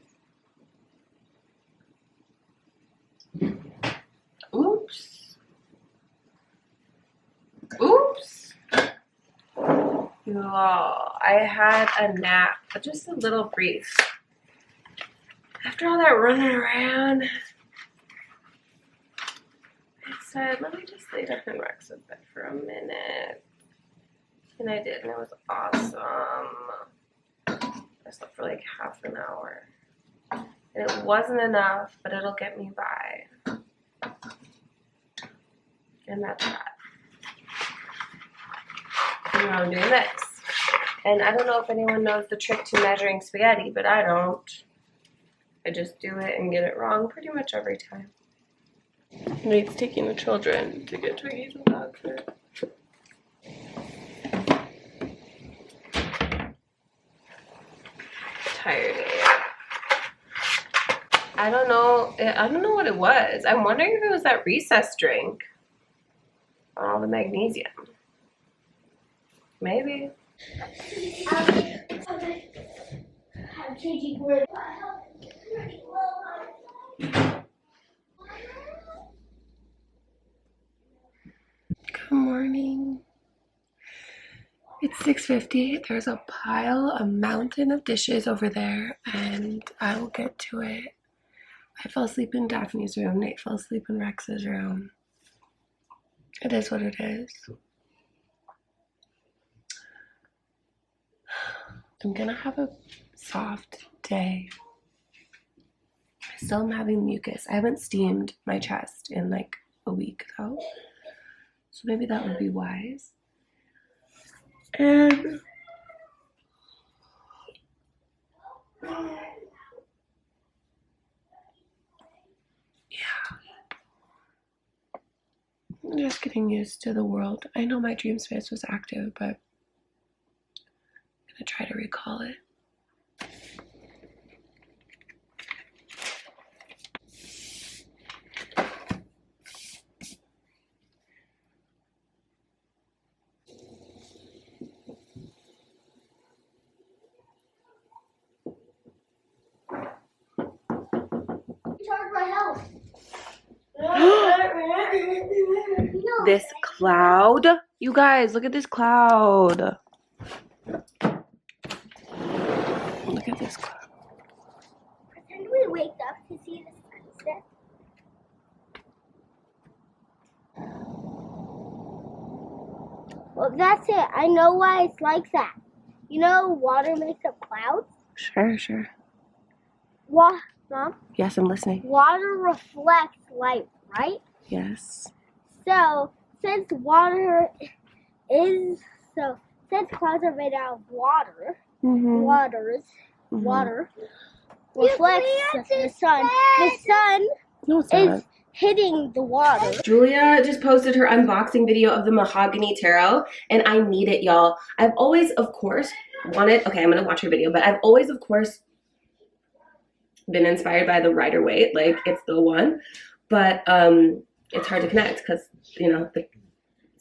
Oops. Oops. Y'all, I had a nap, but just a little brief. After all that running around, I said, let me just lay down in Rex's bed for a minute. And I did, and it was awesome. I slept for like half an hour. And it wasn't enough, but it'll get me by. And that's that. And now I'm doing this. And I don't know if anyone knows the trick to measuring spaghetti, but I don't. I just do it and get it wrong pretty much every time. Nate's taking the children to get Twiggies and dog food. Tired. I don't know. I don't know what it was. I'm wondering if it was that recess drink. All the magnesium. Maybe. I'm changing words. Good morning. It's 6:50. There's a mountain of dishes over there, and I will get to it. I fell asleep in Daphne's room. Nate fell asleep in Rex's room. It is what it is. I'm gonna have a soft day. I still am having mucus. I haven't steamed my chest in like a week though, so maybe that would be wise. And yeah, I'm just getting used to the world. I know my dream space was active, but I'm gonna try to recall it. Charge my house. This cloud, you guys, look at this cloud. Look at this cloud. Pretend we wake up to see the sunset. Well, that's it. I know why it's like that. You know, water makes up clouds. Sure. Mom? Yes, I'm listening. Water reflects light, right? Yes. So, since clouds are made out of water, water reflects the sun. The sun is hitting the water. Julia just posted her unboxing video of the mahogany tarot, and I need it, y'all. I've always, of course, wanted, okay, I'm gonna watch her video, but I've always, of course, been inspired by the Rider-Waite, like it's the one, but it's hard to connect because, you know,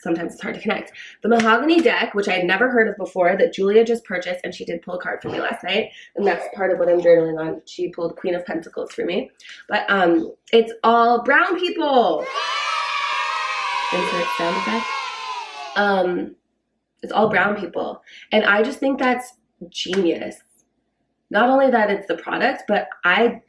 sometimes it's hard to connect. The mahogany deck, which I had never heard of before, that Julia just purchased, and she did pull a card for me last night, and that's part of what I'm journaling on. She pulled Queen of Pentacles for me, but it's all brown people. Insert sound effect. It's all brown people, and I just think that's genius. Not only that it's the product, but I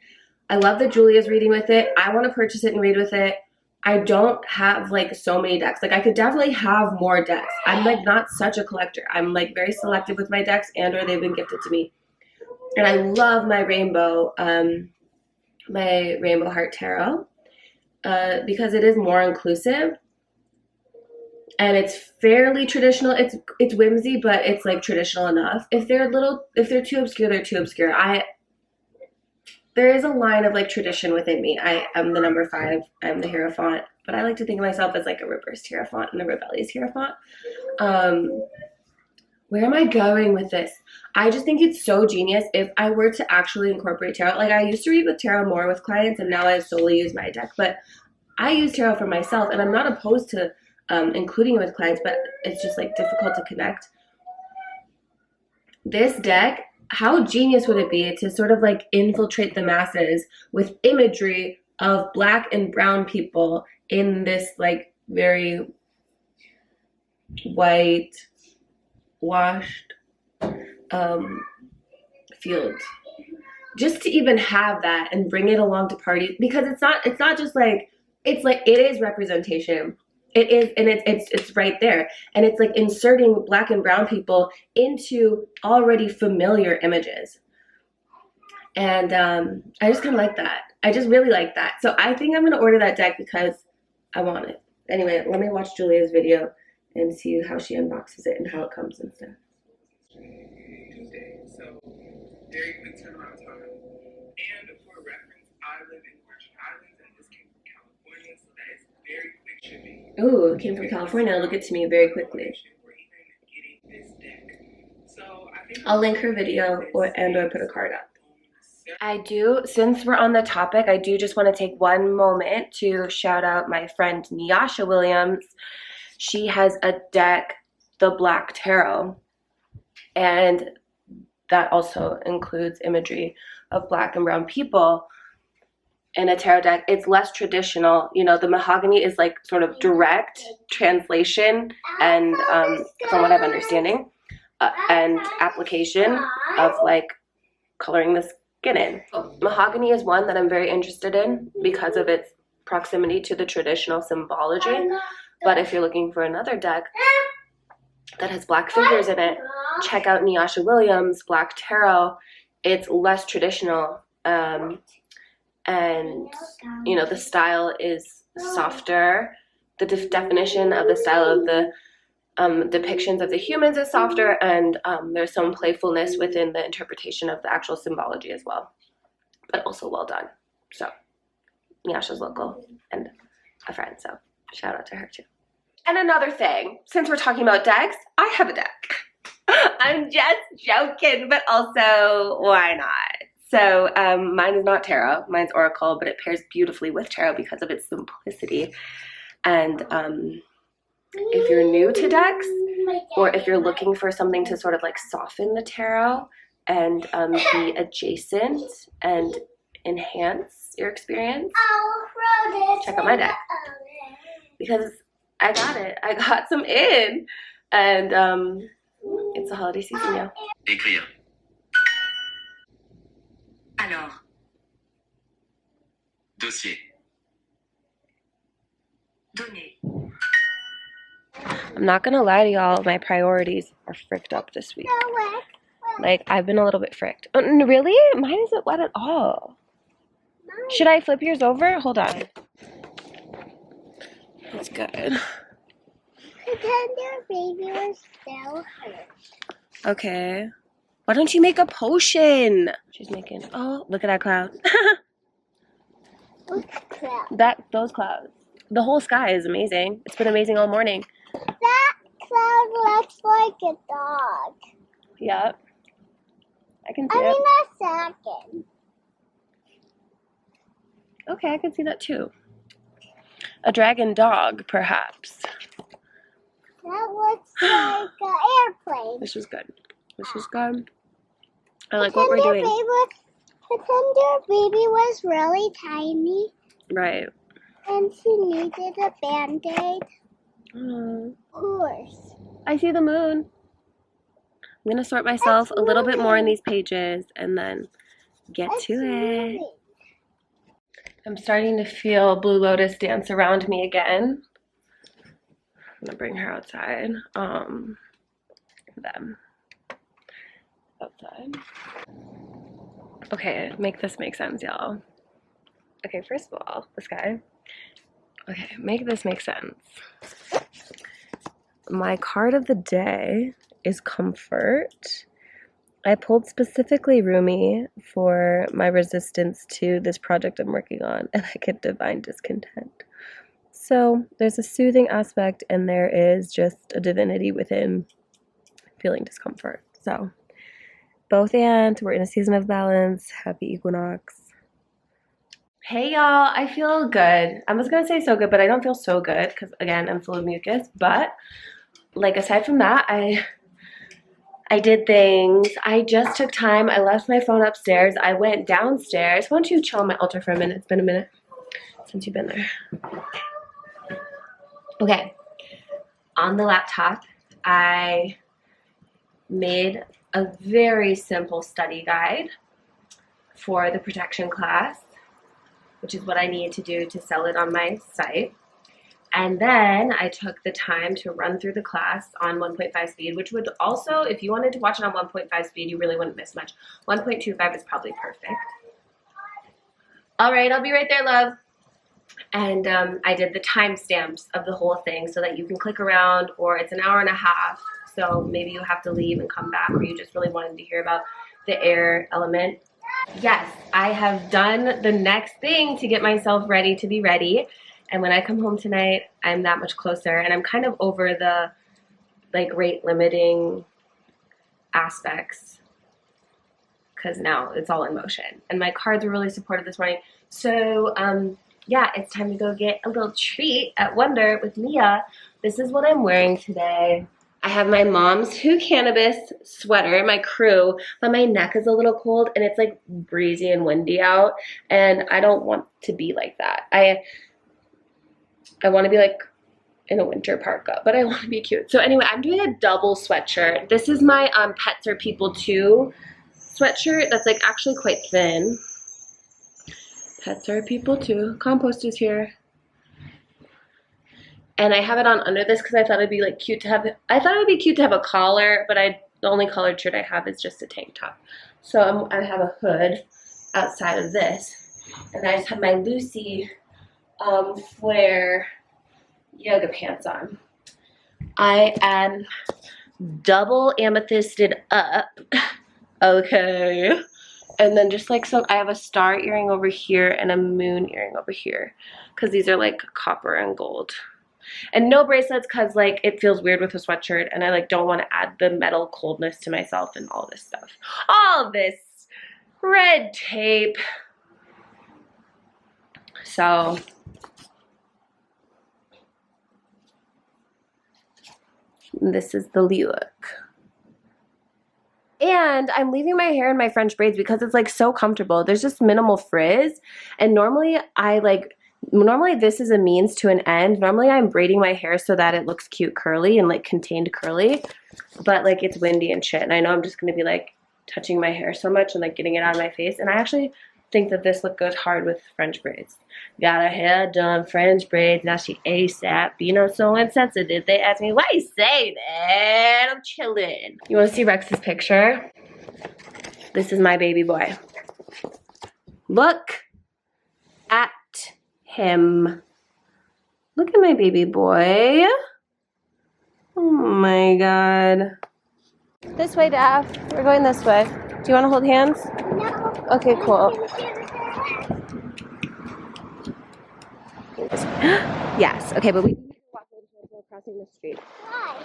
love that Julia's reading with it. I want to purchase it and read with it. I don't have like so many decks. Like I could definitely have more decks. I'm like not such a collector. I'm like very selective with my decks, and or they've been gifted to me. And I love my rainbow heart tarot because it is more inclusive. And it's fairly traditional. It's whimsy, but it's like traditional enough. If they're too obscure, they're too obscure. There is a line of like tradition within me. I am the number 5. I'm the Hierophant, but I like to think of myself as like a reversed Hierophant and a rebellious Hierophant. Where am I going with this? I just think it's so genius if I were to actually incorporate tarot. Like I used to read with tarot more with clients, and now I solely use my deck, but I use tarot for myself, and I'm not opposed to including it with clients, but it's just like difficult to connect. This deck, how genius would it be to sort of like infiltrate the masses with imagery of black and brown people in this like very white washed field, just to even have that and bring it along to parties, because it's not just like, it's like, it is representation. It is, and it's right there, and it's like inserting black and brown people into already familiar images, and I just kind of like that. I just really like that. So I think I'm gonna order that deck because I want it. Anyway, let me watch Julia's video and see how she unboxes it and how it comes and stuff. So very quick turnaround time. And for reference, I live in Virgin Islands, and this came from California, so that is very quick shipping. Ooh, it came from California. It'll get to me very quickly. I'll link her video or put a card up. I do, since we're on the topic, I do just want to take one moment to shout out my friend Nyasha Williams. She has a deck, the Black Tarot, and that also includes imagery of Black and brown people in a tarot deck. It's less traditional. You know, the mahogany is like sort of direct translation and from what I'm understanding, and application of like coloring the skin in. Mahogany is one that I'm very interested in because of its proximity to the traditional symbology. But if you're looking for another deck that has Black figures in it, check out Nyasha Williams' Black Tarot. It's less traditional, and you know, the style is softer. The definition of the style of the depictions of the humans is softer, and there's some playfulness within the interpretation of the actual symbology as well, but also well done. So Nyasha's local and a friend, so shout out to her too. And another thing, since we're talking about decks, I have a deck. I'm just joking, but also why not? So mine is not tarot, mine's oracle, but it pairs beautifully with tarot because of its simplicity. And if you're new to decks, or if you're looking for something to sort of like soften the tarot and be adjacent and enhance your experience, check out my deck. Because I got it. I got some in. And it's the holiday season now. Écrire. Alors. Dossier. Donner. I'm not gonna lie to y'all, my priorities are fricked up this week. Like, I've been a little bit fricked. Really? Mine isn't wet at all. Should I flip yours over? Hold on. That's good. Pretend your baby was still hurt. Okay. Why don't you make a potion? She's making, oh, look at that cloud. Which cloud? Those clouds. The whole sky is amazing. It's been amazing all morning. That cloud looks like a dog. Yep. I can see I it. mean a second. Okay, I can see that too. A dragon dog, perhaps. That looks like an airplane. This is good. This is good. I like what we're doing. Pretend your baby was really tiny. Right. And she needed a Band-Aid. Of course. I see the moon. I'm going to sort myself a little bit more in these pages and then get to it. I'm starting to feel Blue Lotus dance around me again. I'm going to bring her outside. Them. Outside. Okay, make this make sense, y'all. Okay, first of all, the sky. Okay, make this make sense. My card of the day is comfort. I pulled specifically Rumi for my resistance to this project I'm working on, and I get divine discontent. So there's a soothing aspect, and there is just a divinity within feeling discomfort. So both and we're in a season of balance. Happy equinox. Hey y'all, I feel good. I was gonna say so good, but I don't feel so good because again, I'm full of mucus. But like aside from that, I did things. I just took time. I left my phone upstairs. I went downstairs. Why don't you chill on my altar for a minute? It's been a minute since you've been there. Okay. On the laptop, I made a very simple study guide for the protection class, which is what I need to do to sell it on my site. And then I took the time to run through the class on 1.5 speed, which would also, if you wanted to watch it on 1.5 speed, you really wouldn't miss much. 1.25 is probably perfect. All right, I'll be right there, love. And I did the timestamps of the whole thing so that you can click around, or it's an hour and a half. So maybe you have to leave and come back, or you just really wanted to hear about the air element. Yes, I have done the next thing to get myself ready to be ready. And when I come home tonight, I'm that much closer. And I'm kind of over the like rate limiting aspects. because now it's all in motion. And my cards were really supportive this morning. So yeah, it's time to go get a little treat at Wonder with Mia. This is what I'm wearing today. I have my mom's Who Cannabis sweater, my crew, but my neck is a little cold and it's like breezy and windy out, and I don't want to be like that. I want to be like in a winter parka, but I want to be cute. So anyway, I'm doing a double sweatshirt. This is my Pets Are People Too sweatshirt that's like actually quite thin. Pets are people too. Compost is here. And I have it on under this because I thought it'd be like cute to have it. I thought it would be cute to have a collar, but the only collared shirt I have is just a tank top. So I have a hood outside of this, and I just have my Lucy flare yoga pants on. I am double amethysted up. Okay. And then just like I have a star earring over here and a moon earring over here because these are like copper and gold. And no bracelets because like it feels weird with a sweatshirt, and I like don't want to add the metal coldness to myself and all this stuff. All this red tape. So this is the look. And I'm leaving my hair in my French braids because it's like so comfortable. There's just minimal frizz. And normally this is a means to an end. Normally I'm braiding my hair so that it looks cute curly and like contained curly. But like it's windy and shit. And I know I'm just going to be like touching my hair so much and like getting it out of my face. And I actually think that this looked good hard with French braids. Got her hair done, French braids. Now she ASAP. You know, so insensitive. They ask me, why you say that? I'm chilling. You want to see Rex's picture? This is my baby boy. Look at him. Look at my baby boy. Oh my god. This way, Daph. We're going this way. Do you want to hold hands? No. Okay, cool. Yes. Okay, but we need to walk into it crossing the street. Why?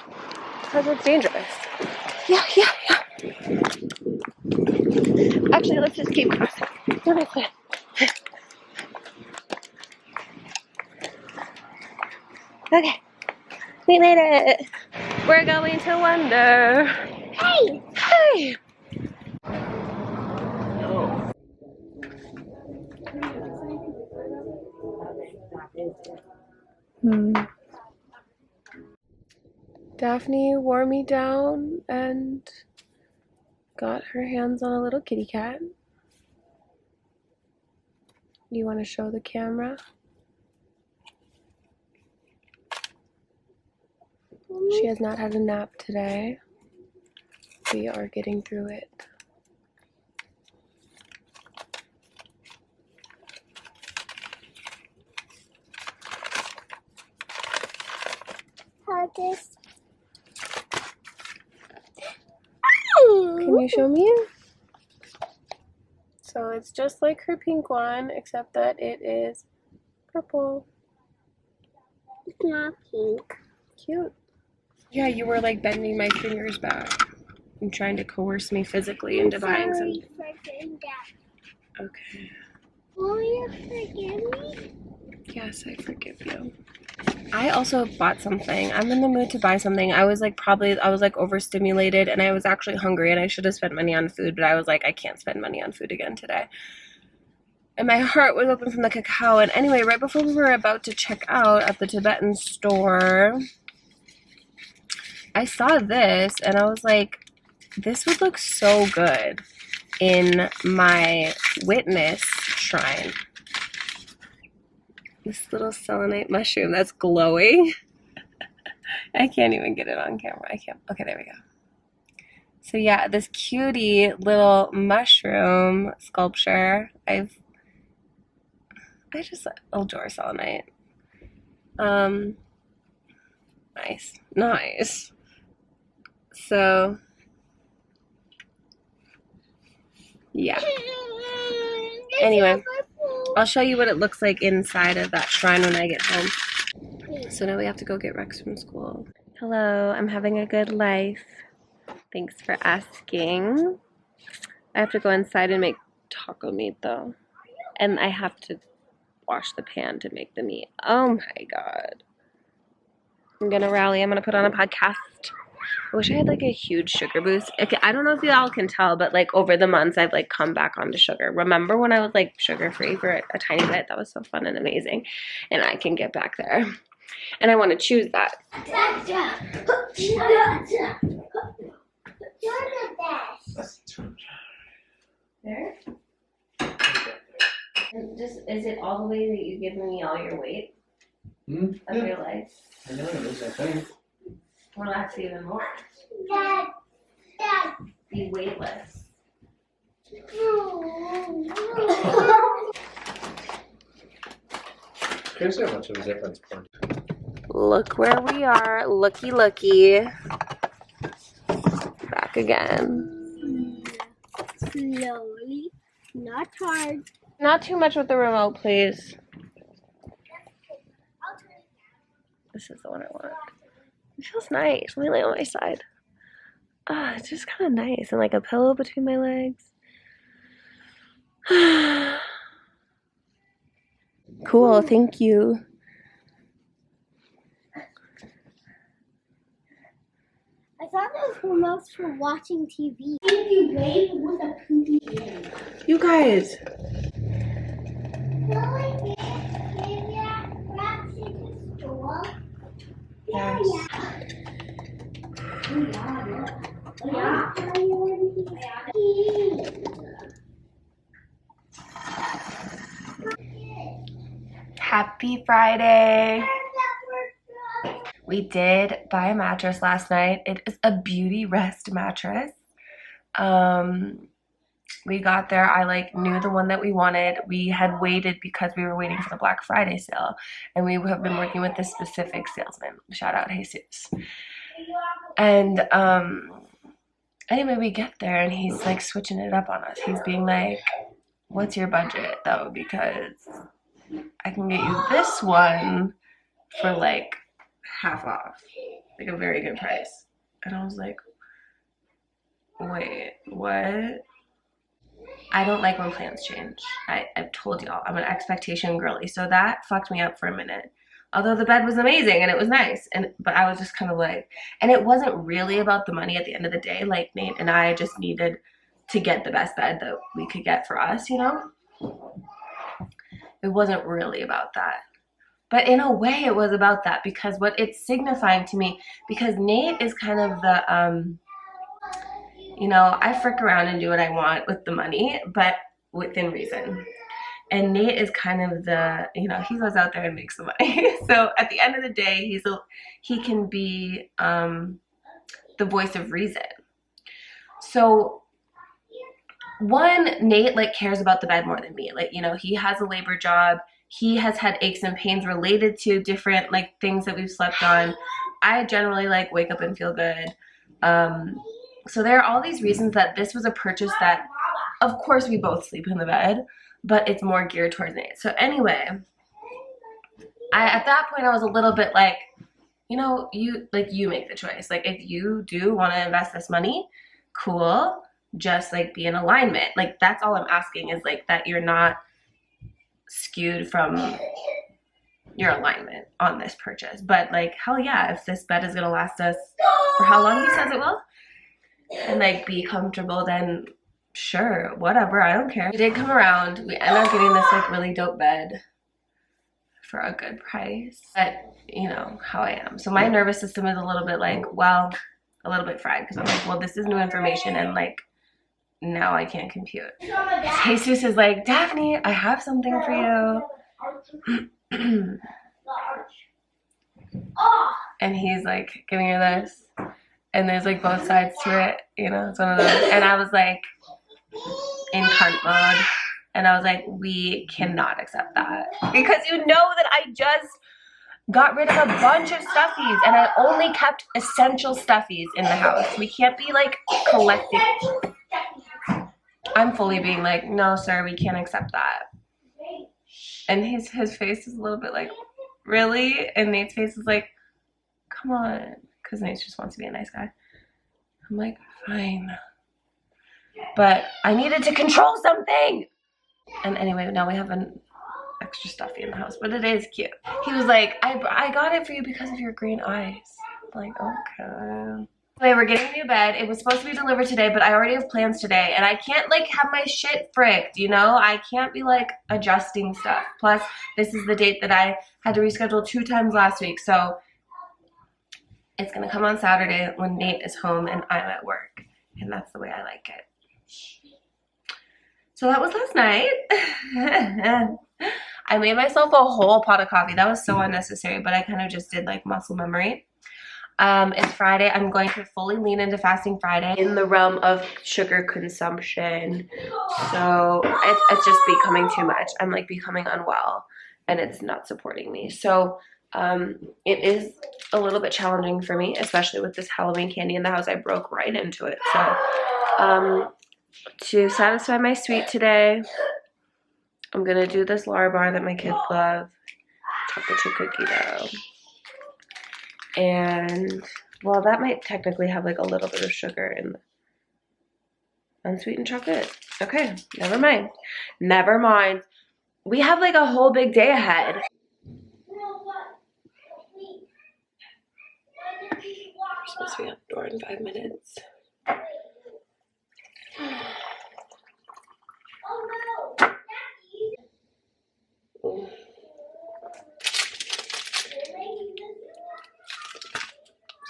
Because it's dangerous. Yeah. Actually, let's just keep crossing. Go this way. Okay. We made it. We're going to Wonder. Hey! Hey! Daphne wore me down and got her hands on a little kitty cat. You want to show the camera? She has not had a nap today. We are getting through it. How this? Can you show me? So it's just like her pink one, except that it is purple. It's not pink. Cute. Yeah, you were like bending my fingers back and trying to coerce me physically into buying something. Okay. Will you forgive me? Yes, I forgive you. I also bought something. I'm in the mood to buy something. I was like overstimulated and I was actually hungry and I should have spent money on food, but I was like, I can't spend money on food again today. And my heart was open from the cacao. And anyway, right before we were about to check out at the Tibetan store, I saw this and I was like, this would look so good in my witness shrine. This little selenite mushroom that's glowing. I can't even get it on camera. I can't. Okay, there we go. So yeah, this cutie little mushroom sculpture. I just adore selenite. Nice. So yeah. Anyway, I'll show you what it looks like inside of that shrine when I get home. So now we have to go get Rex from school. Hello, I'm having a good life. Thanks for asking. I have to go inside and make taco meat though. And I have to wash the pan to make the meat. Oh my god. I'm gonna rally. I'm gonna put on a podcast. I wish I had like a huge sugar boost. Okay, I don't know if y'all can tell, but like over the months I've like come back onto sugar. Remember when I was like sugar free for a tiny bit? That was so fun and amazing. And I can get back there. And I want to choose that. There? And just, is it all the way that you give me all your weight of your legs? I know it is, I think. Well, that's even more. Be weightless. Can't see how much of a difference. Look where we are. Looky, looky. Back again. Slowly, not hard. Not too much with the remote, please. This is the one I want. It feels nice. Let me lay on my side. Ah, it's just kind of nice. And like a pillow between my legs. Cool, thank you. I thought those were remotes for watching TV. You wave with a poopy in. You guys. Yes. Happy Friday. We did buy a mattress last night. It is a beauty rest mattress. We got there. I like knew the one that we wanted. We had waited because we were waiting for the Black Friday sale, and we have been working with this specific salesman. Shout out Jesus. And anyway, we get there and he's like switching it up on us. He's being like, "What's your budget though? Because I can get you this one for like half off, like a very good price." And I was like, "Wait, what?" I don't like when plans change. I've told y'all, I'm an expectation girly, so that fucked me up for a minute. Although the bed was amazing and it was nice, but I was just kind of like, and it wasn't really about the money at the end of the day. Like Nate and I just needed to get the best bed that we could get for us, you know? It wasn't really about that. But in a way it was about that, because what it's signifying to me, because Nate is kind of the, you know, I frick around and do what I want with the money, but within reason. And Nate is kind of the, you know, he goes out there and makes the money. So at the end of the day, he can be the voice of reason. So one, Nate like cares about the bed more than me. Like, you know, he has a labor job. He has had aches and pains related to different like things that we've slept on. I generally like wake up and feel good. So there are all these reasons that this was a purchase that, of course, we both sleep in the bed, but it's more geared towards Nate. So anyway, at that point I was a little bit like, you know, you make the choice. Like if you do want to invest this money, cool. Just like be in alignment. Like that's all I'm asking, is like that you're not skewed from your alignment on this purchase. But like, hell yeah, if this bed is gonna last us for how long he says it will, and like be comfortable, then sure, whatever, I don't care. We did come around. We ended up getting this like really dope bed for a good price. But you know how I am. So my nervous system is a little bit like, well, a little bit fried, because I'm like, well, this is new information and like now I can't compute. Jesus is like, Daphne, I have something for you. And he's like giving her this. And there's like both sides to it, you know, it's one of those. And I was like in cunt mode. And I was like, we cannot accept that. Because you know that I just got rid of a bunch of stuffies and I only kept essential stuffies in the house. We can't be like collecting. I'm fully being like, no, sir, we can't accept that. And his face is a little bit like, really? And Nate's face is like, come on. Because Nate just wants to be a nice guy. I'm like, fine. but I needed to control something. And anyway, now we have an extra stuffy in the house, but it is cute. He was like, I got it for you because of your green eyes. I'm like, okay. Anyway, we're getting a new bed. It was supposed to be delivered today, but I already have plans today, and I can't like have my shit fricked, you know? I can't be like adjusting stuff. Plus, this is the date that I had to reschedule 2 times last week, so it's gonna come on Saturday when Nate is home and I'm at work, and that's the way I like it. So that was last night. I made myself a whole pot of coffee. That was so unnecessary, but I kind of just did like muscle memory. It's Friday. I'm going to fully lean into fasting Friday in the realm of sugar consumption. So it's just becoming too much. I'm like becoming unwell and it's not supporting me. So it is a little bit challenging for me, especially with this Halloween candy in the house. I broke right into it. So to satisfy my sweet today, I'm going to do this Larabar that my kids love. Chocolate chip cookie dough. And, well, that might technically have like a little bit of sugar in the unsweetened chocolate. Okay, never mind. Never mind. We have like a whole big day ahead. We're supposed to be out the door in 5 minutes.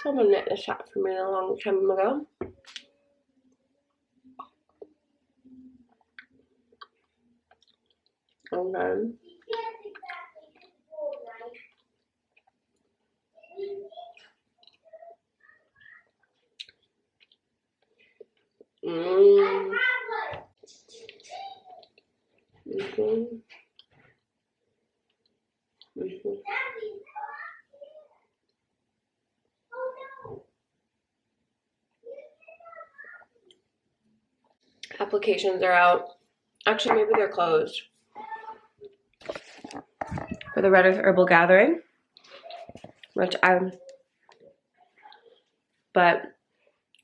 Someone knit this shop for me a long time ago. Okay. Applications are out. Actually, maybe they're closed. For the Red Earth Herbal Gathering, but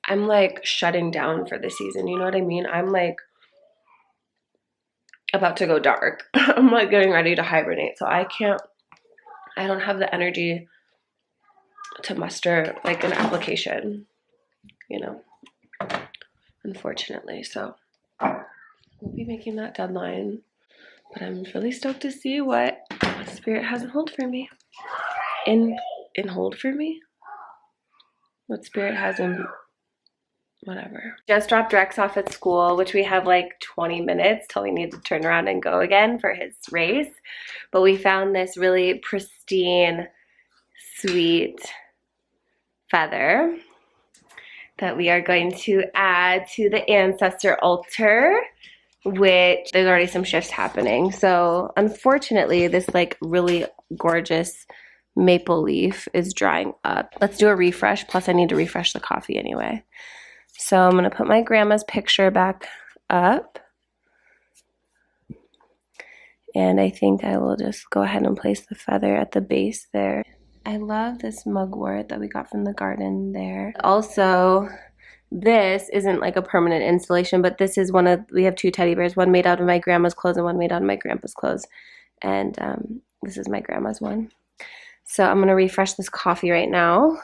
I'm like shutting down for the season, you know what I mean? I'm like about to go dark. I'm like getting ready to hibernate, so I don't have the energy to muster like an application, you know, unfortunately. So we'll be making that deadline, but I'm really stoked to see what Spirit has in hold for me. In hold for me? What Spirit has in whatever. Just dropped Rex off at school, which we have like 20 minutes till we need to turn around and go again for his race. But we found this really pristine, sweet feather that we are going to add to the Ancestor altar, which there's already some shifts happening. So unfortunately, this like really gorgeous maple leaf is drying up. Let's do a refresh. Plus I need to refresh the coffee anyway. So I'm going to put my grandma's picture back up. And I think I will just go ahead and place the feather at the base there. I love this mugwort that we got from the garden there. Also, this isn't like a permanent installation, but this is we have 2 teddy bears, one made out of my grandma's clothes and one made out of my grandpa's clothes. And this is my grandma's one. So I'm going to refresh this coffee right now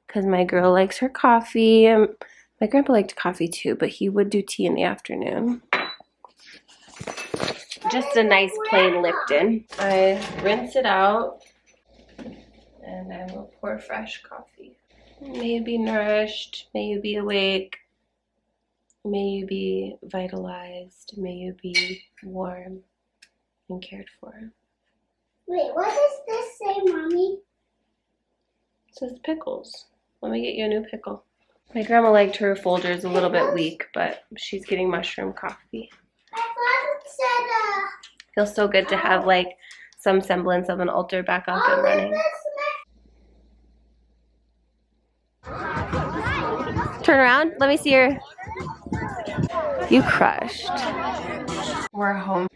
because my girl likes her coffee. My grandpa liked coffee too, but he would do tea in the afternoon. Just a nice plain Lipton. I rinse it out and I will pour fresh coffee. May you be nourished, may you be awake, may you be vitalized, may you be warm and cared for. Wait, what does this say, Mommy? It says pickles. Let me get you a new pickle. My grandma liked her Folgers a little bit weak, but she's getting mushroom coffee. I thought it said, Feels so good to have like some semblance of an altar back up and running. Turn around. Let me see your... You crushed. We're home.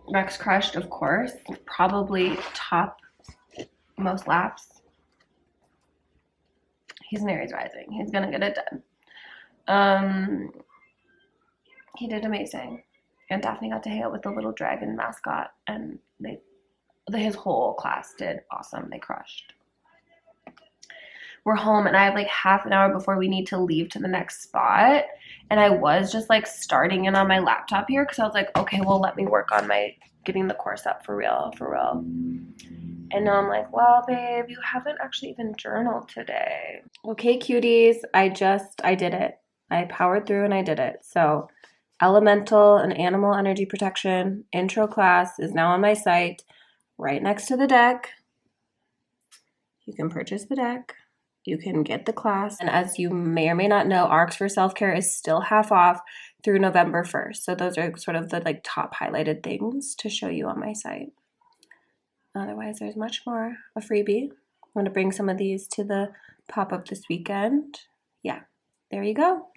Rex crushed, of course. Probably top most laps. He's an Aries rising. He's gonna get it done. He did amazing. And Daphne got to hang out with the little dragon mascot, and his whole class did awesome. They crushed. We're home, and I have like half an hour before we need to leave to the next spot. And I was just like starting in on my laptop here because I was like, okay, well, let me work on getting the course up for real. And now I'm like, well, babe, you haven't actually even journaled today. Okay, cuties, I did it. I powered through and I did it. So Elemental and Animal Energy Protection intro class is now on my site right next to the deck. You can purchase the deck. You can get the class. And as you may or may not know, ARCs for Self-Care is still half off through November 1st. So those are sort of the like top highlighted things to show you on my site. Otherwise, there's much more. A freebie. I'm going to bring some of these to the pop-up this weekend. Yeah, there you go.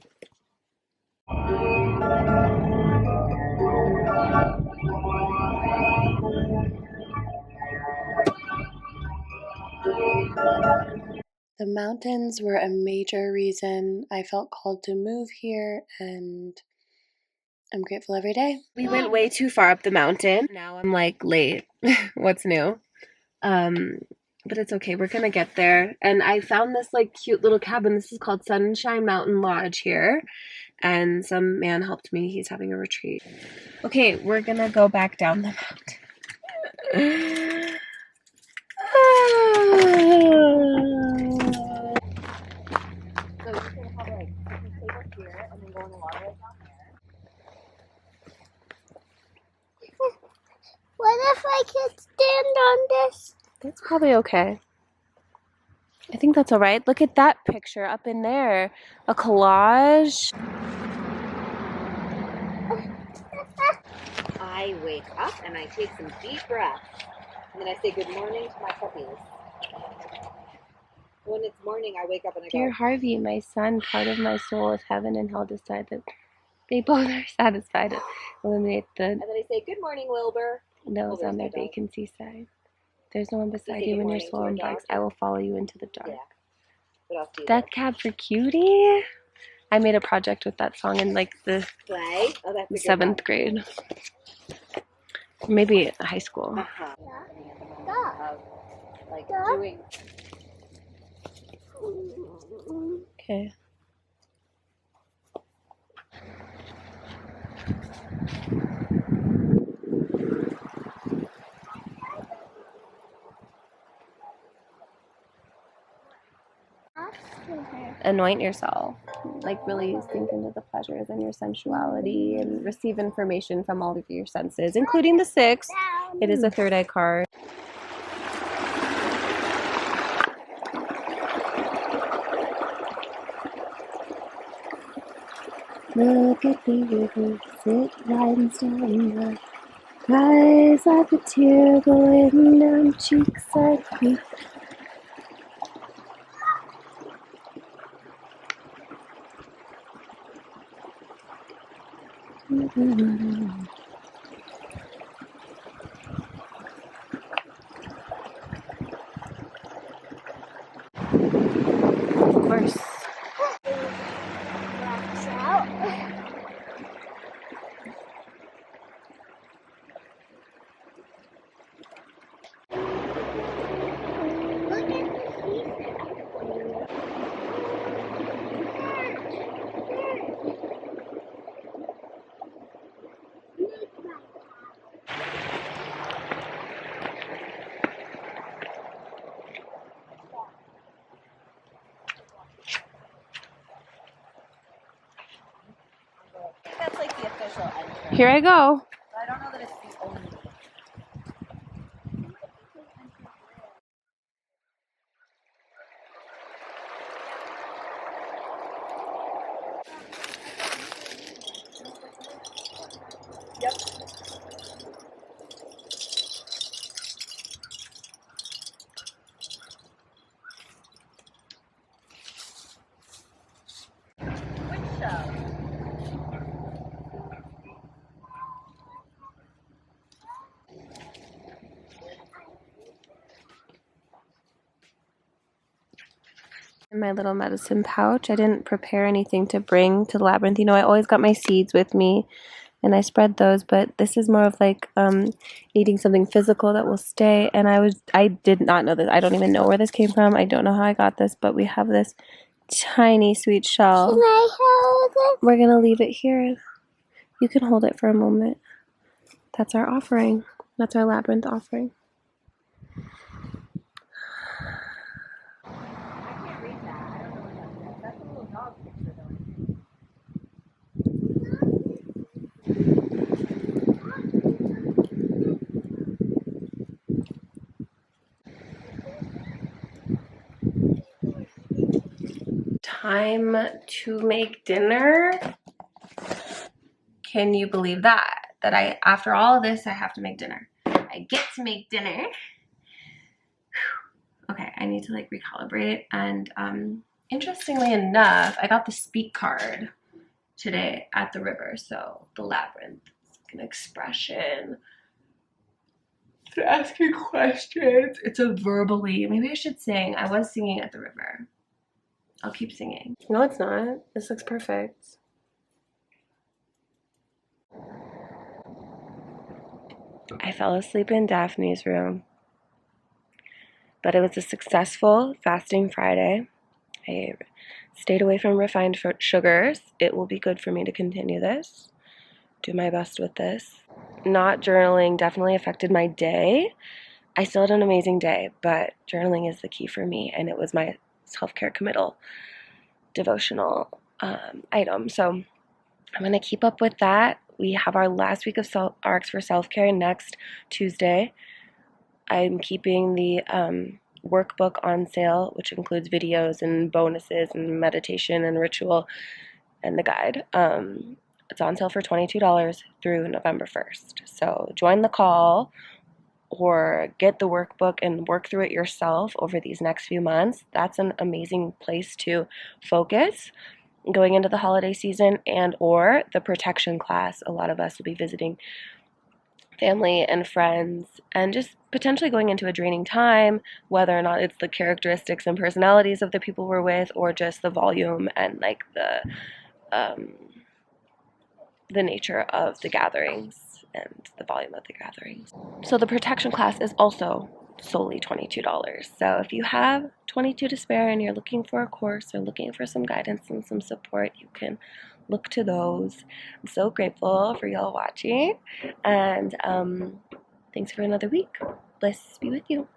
The mountains were a major reason I felt called to move here, and I'm grateful every day. We went way too far up the mountain. Now I'm like late. What's new? But it's okay. We're gonna get there. And I found this like cute little cabin. This is called Sunshine Mountain Lodge here. And some man helped me. He's having a retreat. Okay, we're gonna go back down the mountain. So we're gonna have like a table here and then go in the water down there. What if I could stand on this? That's probably okay. I think that's all right. Look at that picture up in there. A collage. I wake up and I take some deep breaths. And then I say good morning to my puppies. When it's morning, I wake up and I Dear go, Harvey, my son, part of my soul is heaven and hell decide that they both are satisfied to eliminate the and then I say, good morning, Wilbur. nose on their vacancy side. There's no one beside you when your soul embarks. I will follow you into the dark. Yeah. What else do you Death Cab for Cutie? I made a project with that song in like the play? Oh, that's a 7th grade. Maybe high school. Like doing. Okay. Anoint yourself. Like really sink into the pleasures and your sensuality and receive information from all of your senses, including the 6th. It is a third eye card. Look at the river, it winds down the eyes like a tear going down cheeks like me. Of course. That's like the official entrance. Here I go. But I don't know that it's the only. Yep. Which show? In my little medicine pouch, I didn't prepare anything to bring to the Labyrinth. You know, I always got my seeds with me and I spread those, but this is more of like eating something physical that will stay. And I did not know this. I don't even know where this came from. I don't know how I got this, but we have this tiny sweet shell. Can I hold it? We're gonna leave it here. You can hold it for a moment. That's our offering. That's our Labyrinth offering. Time to make dinner. Can you believe that? That after all of this, I have to make dinner. I get to make dinner. Okay, I need to like recalibrate. And interestingly enough, I got the speak card today at the river. So the Labyrinth, it's like an expression. To asking questions. It's a verbally. Maybe I should sing. I was singing at the river. I'll keep singing. No, it's not. This looks perfect. I fell asleep in Daphne's room, but it was a successful fasting Friday. I stayed away from refined sugars. It will be good for me to continue this. Do my best with this. Not journaling definitely affected my day. I still had an amazing day, but journaling is the key for me, and it was my self-care committal devotional item. So I'm going to keep up with that. We have our last week of ARCs for self-care next Tuesday. I'm keeping the workbook on sale, which includes videos and bonuses and meditation and ritual and the guide. It's on sale for $22 through November 1st. So join the call or get the workbook and work through it yourself over these next few months. That's an amazing place to focus going into the holiday season, and or the protection class. A lot of us will be visiting family and friends and just potentially going into a draining time, whether or not it's the characteristics and personalities of the people we're with or just the volume and like the nature of the gatherings and the volume of the gatherings. So the protection class is also solely $22. So if you have $22 to spare and you're looking for a course or looking for some guidance and some support, you can look to those. I'm so grateful for y'all watching, and thanks for another week. Bliss be with you.